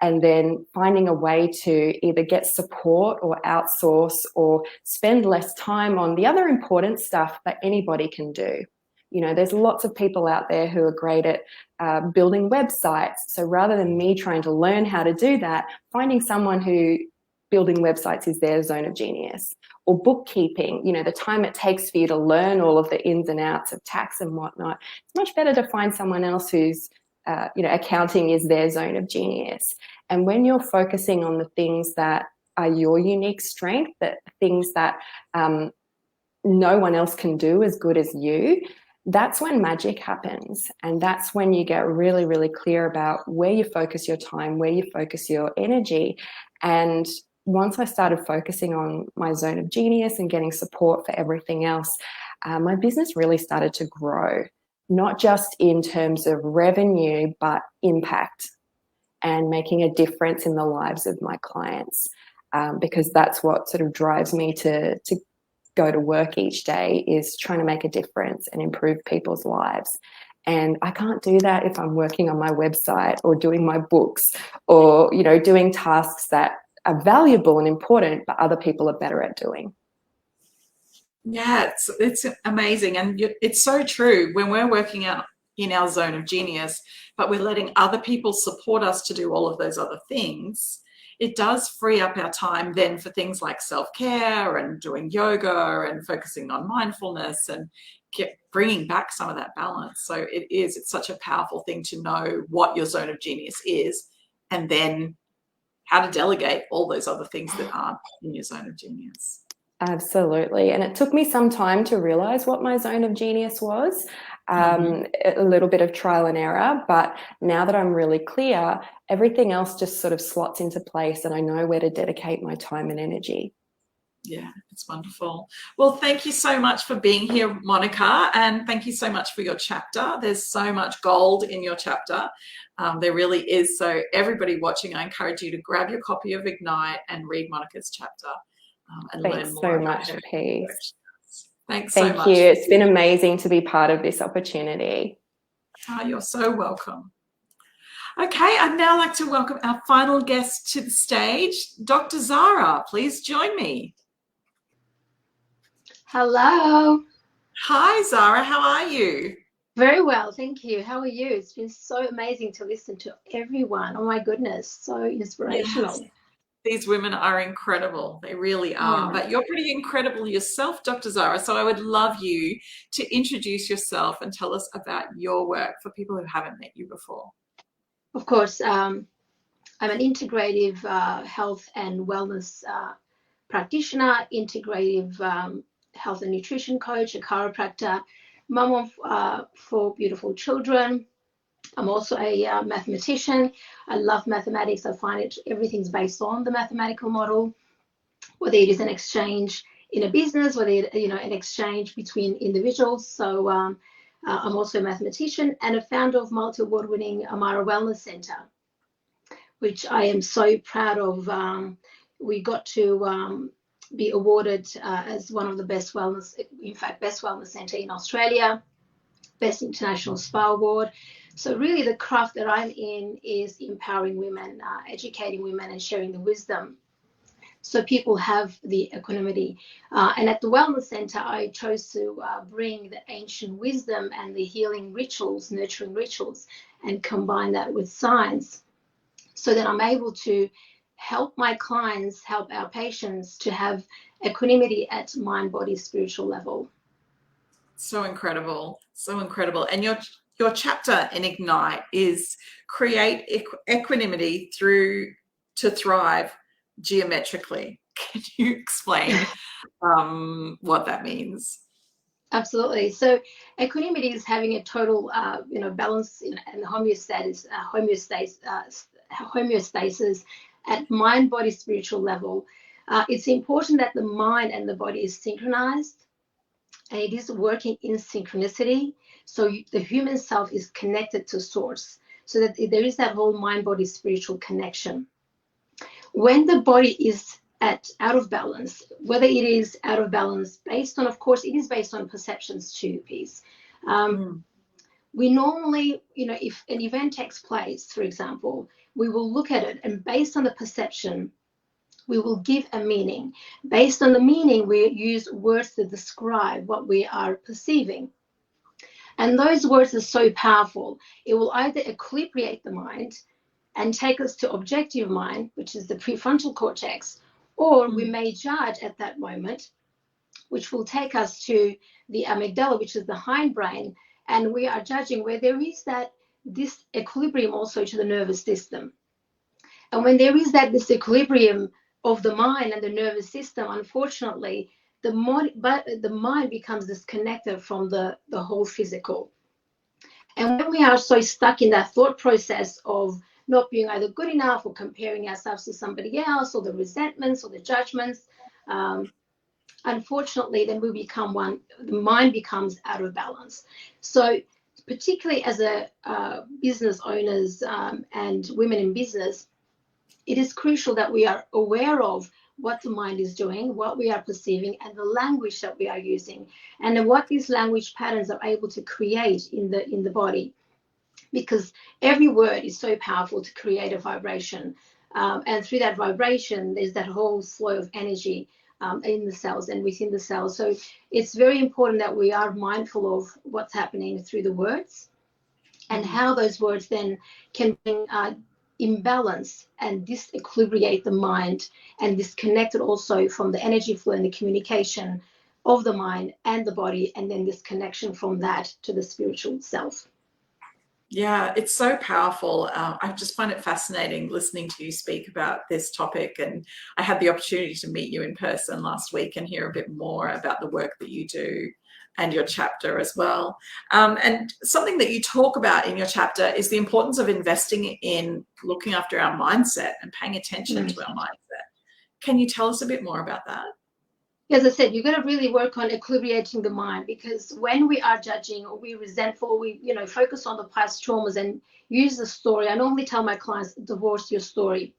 Speaker 7: and then finding a way to either get support or outsource or spend less time on the other important stuff that anybody can do. There's lots of people out there who are great at building websites. So rather than me trying to learn how to do that, finding someone who building websites is their zone of genius. Or bookkeeping, the time it takes for you to learn all of the ins and outs of tax and whatnot. It's much better to find someone else who's, accounting is their zone of genius. And when you're focusing on the things that are your unique strength, that things that no one else can do as good as you, that's when magic happens. And that's when you get really, really clear about where you focus your time, where you focus your energy. And once I started focusing on my zone of genius and getting support for everything else, my business really started to grow, not just in terms of revenue, but impact and making a difference in the lives of my clients, because that's what sort of drives me to go to work each day, is trying to make a difference and improve people's lives. And I can't do that if I'm working on my website or doing my books or, doing tasks that are valuable and important, but other people are better at doing.
Speaker 1: Yeah, it's amazing. And it's so true. When we're working out in our zone of genius, but we're letting other people support us to do all of those other things, it does free up our time then for things like self-care and doing yoga and focusing on mindfulness and bringing back some of that balance. So it's such a powerful thing to know what your zone of genius is, and then how to delegate all those other things that aren't in your zone of genius.
Speaker 7: Absolutely. And it took me some time to realize what my zone of genius was, a little bit of trial and error. But now that I'm really clear, everything else just sort of slots into place and I know where to dedicate my time and energy.
Speaker 1: Yeah, it's wonderful. Well, thank you so much for being here, Monica, and thank you so much for your chapter. There's so much gold in your chapter. There really is. So everybody watching, I encourage you to grab your copy of Ignite and read Monica's chapter and learn more.
Speaker 7: Thanks so much, Peace.
Speaker 1: Thanks so much.
Speaker 7: Thank you. It's been amazing to be part of this opportunity.
Speaker 1: Oh, you're so welcome. Okay, I'd now like to welcome our final guest to the stage, Dr. Zara. Please join me.
Speaker 8: Hello.
Speaker 1: Hi, Zara. How are you?
Speaker 8: Very well, thank you. How are you? It's been so amazing to listen to everyone. Oh my goodness, so inspirational.
Speaker 1: Yes. These women are incredible. They really are. But you're pretty incredible yourself, Dr. Zara. So I would love you to introduce yourself and tell us about your work for people who haven't met you before.
Speaker 8: Of course, I'm an integrative health and wellness practitioner, integrative health and nutrition coach, a chiropractor, mum of 4 beautiful children. I'm also a mathematician. I love mathematics. I find everything's based on the mathematical model, whether it is an exchange in a business, whether it, an exchange between individuals. So I'm also a mathematician and a founder of multi-award-winning Amara Wellness Center, which I am so proud of. We got to be awarded as one of the best wellness center in Australia, best international spa award. So really the craft that I'm in is empowering women, educating women and sharing the wisdom so people have the equanimity. And at the Wellness Center, I chose to bring the ancient wisdom and the healing rituals, nurturing rituals, and combine that with science so that I'm able to help my clients, help our patients to have equanimity at mind, body, spiritual level.
Speaker 1: So incredible, so incredible. And your chapter in Ignite is create equanimity to thrive geometrically. Can you explain what that means?
Speaker 8: Absolutely. So equanimity is having a total, balance and homeostasis at mind, body, spiritual level. It's important that the mind and the body is synchronized, and it is working in synchronicity. So the human self is connected to source, so that there is that whole mind, body, spiritual connection. When the body is out of balance, whether it is out of balance based on, of course, it is based on perceptions too, Peace. We normally, if an event takes place, for example, we will look at it and based on the perception, we will give a meaning. Based on the meaning, we use words to describe what we are perceiving. And those words are so powerful. It will either equilibrate the mind and take us to objective mind, which is the prefrontal cortex, or we may judge at that moment, which will take us to the amygdala, which is the hindbrain, and we are judging where there is this equilibrium also to the nervous system. And when there is this equilibrium of the mind and the nervous system, unfortunately, the mind becomes disconnected from the whole physical. And when we are so stuck in that thought process of not being either good enough or comparing ourselves to somebody else, or the resentments or the judgments, unfortunately, then the mind becomes out of balance. So particularly as business owners and women in business, it is crucial that we are aware of what the mind is doing, what we are perceiving, and the language that we are using, and then what these language patterns are able to create in the body. Because every word is so powerful to create a vibration. And through that vibration, there's that whole flow of energy in the cells and within the cells. So it's very important that we are mindful of what's happening through the words and how those words then can bring imbalance and disequilibrate the mind and disconnect it also from the energy flow and the communication of the mind and the body, and then this connection from that to the spiritual self.
Speaker 1: Yeah, it's so powerful. I just find it fascinating listening to you speak about this topic. And I had the opportunity to meet you in person last week and hear a bit more about the work that you do and your chapter as well. And something that you talk about in your chapter is the importance of investing in looking after our mindset and paying attention to our mindset. Can you tell us a bit more about that?
Speaker 8: As I said, you've got to really work on equilibrating the mind, because when we are judging or we're resentful, or we focus on the past traumas and use the story. I normally tell my clients, divorce your story,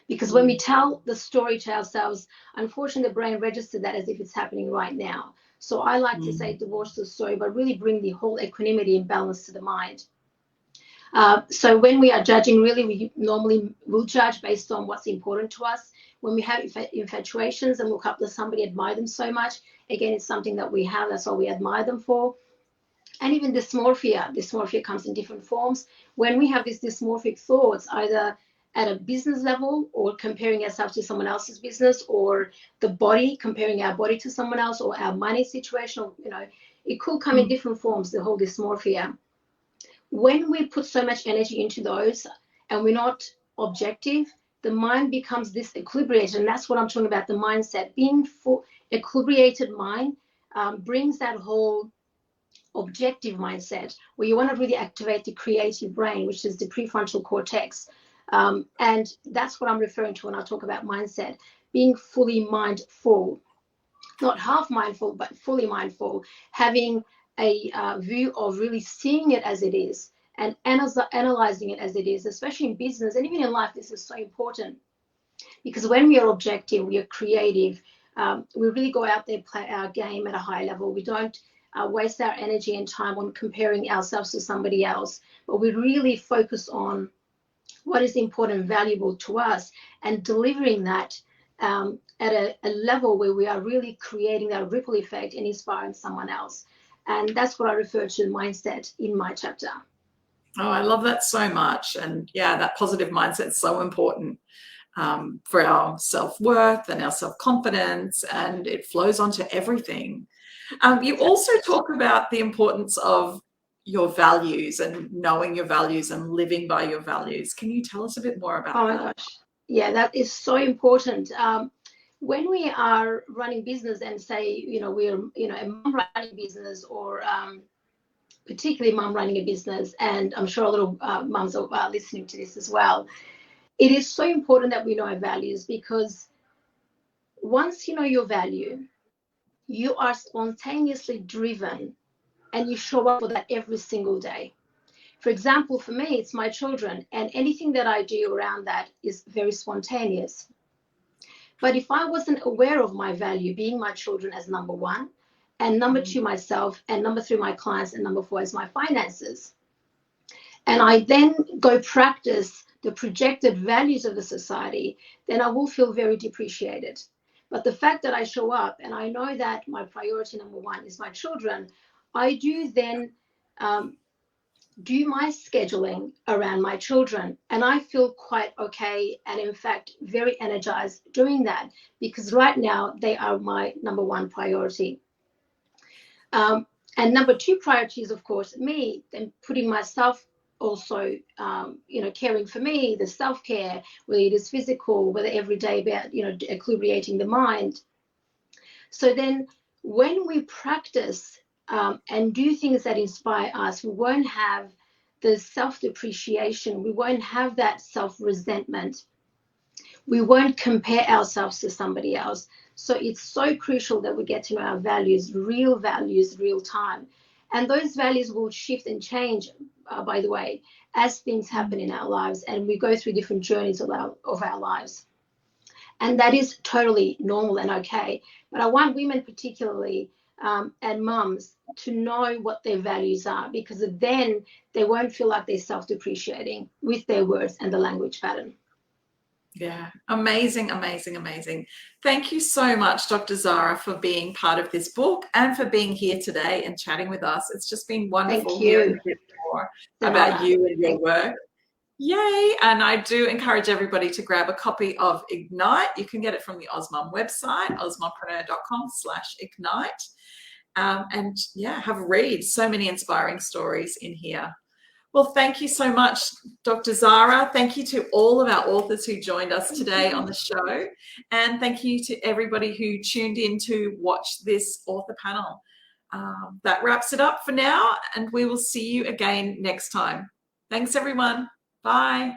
Speaker 8: because when we tell the story to ourselves, unfortunately, the brain registers that as if it's happening right now. So I like to say divorce the story, but really bring the whole equanimity and balance to the mind. So when we are judging, really, we normally will judge based on what's important to us. When we have infatuations and look up to somebody, admire them so much, again, it's something that we have. That's what we admire them for. And even dysmorphia comes in different forms. When we have these dysmorphic thoughts, either at a business level or comparing ourselves to someone else's business, or the body, comparing our body to someone else, or our money situation, or, it could come in different forms, the whole dysmorphia. When we put so much energy into those and we're not objective, the mind becomes disequilibrated. And that's what I'm talking about, the mindset. Being full, equilibrated mind brings that whole objective mindset where you want to really activate the creative brain, which is the prefrontal cortex. And that's what I'm referring to when I talk about mindset, being fully mindful, not half mindful, but fully mindful, having a view of really seeing it as it is and analyzing it as it is, especially in business and even in life. This is so important, because when we are objective, we are creative, we really go out there, play our game at a high level. We don't waste our energy and time on comparing ourselves to somebody else, but we really focus on what is important and valuable to us and delivering that at a level where we are really creating that ripple effect and inspiring someone else. And that's what I refer to mindset in my chapter.
Speaker 1: Oh, I love that so much. And yeah, that positive mindset is so important for our self-worth and our self-confidence, and it flows onto everything. You also talk about the importance of your values and knowing your values and living by your values. Can you tell us a bit more about that?
Speaker 8: Oh my gosh. Yeah, that is so important. When we are running business and say, we're, a mom running business, or particularly mom running a business, and I'm sure a lot of moms are listening to this as well. It is so important that we know our values, because once you know your value, you are spontaneously driven and you show up for that every single day. For example, for me, it's my children, and anything that I do around that is very spontaneous. But if I wasn't aware of my value, being my children as number one, and number two, myself, and number three, my clients, and number four is my finances, and I then go practice the projected values of the society, then I will feel very depreciated. But the fact that I show up and I know that my priority number one is my children, I do then do my scheduling around my children, and I feel quite okay, and in fact very energized doing that, because right now they are my number one priority. And number two priority is, of course, me, and putting myself also, caring for me, the self-care, whether it is physical, whether every day about, equilibrating the mind. So then when we practice and do things that inspire us, we won't have the self-depreciation, we won't have that self-resentment, we won't compare ourselves to somebody else. So it's so crucial that we get to know our values, real time. And those values will shift and change, by the way, as things happen in our lives and we go through different journeys of our lives. And that is totally normal and okay. But I want women particularly, and mums, to know what their values are, because then they won't feel like they're self-depreciating with their words and the language pattern.
Speaker 1: Yeah, amazing. Thank you so much, Dr. Zara, for being part of this book and for being here today and chatting with us. It's just been wonderful hearing a bit more about you and your work. Yay! And I do encourage everybody to grab a copy of Ignite. You can get it from the Osmom website, osmompreneur.com/ignite. And yeah, have a read. So many inspiring stories in here. Well, thank you so much, Dr. Zara. Thank you to all of our authors who joined us today on the show. And thank you to everybody who tuned in to watch this author panel. That wraps it up for now, and we will see you again next time. Thanks, everyone. Bye.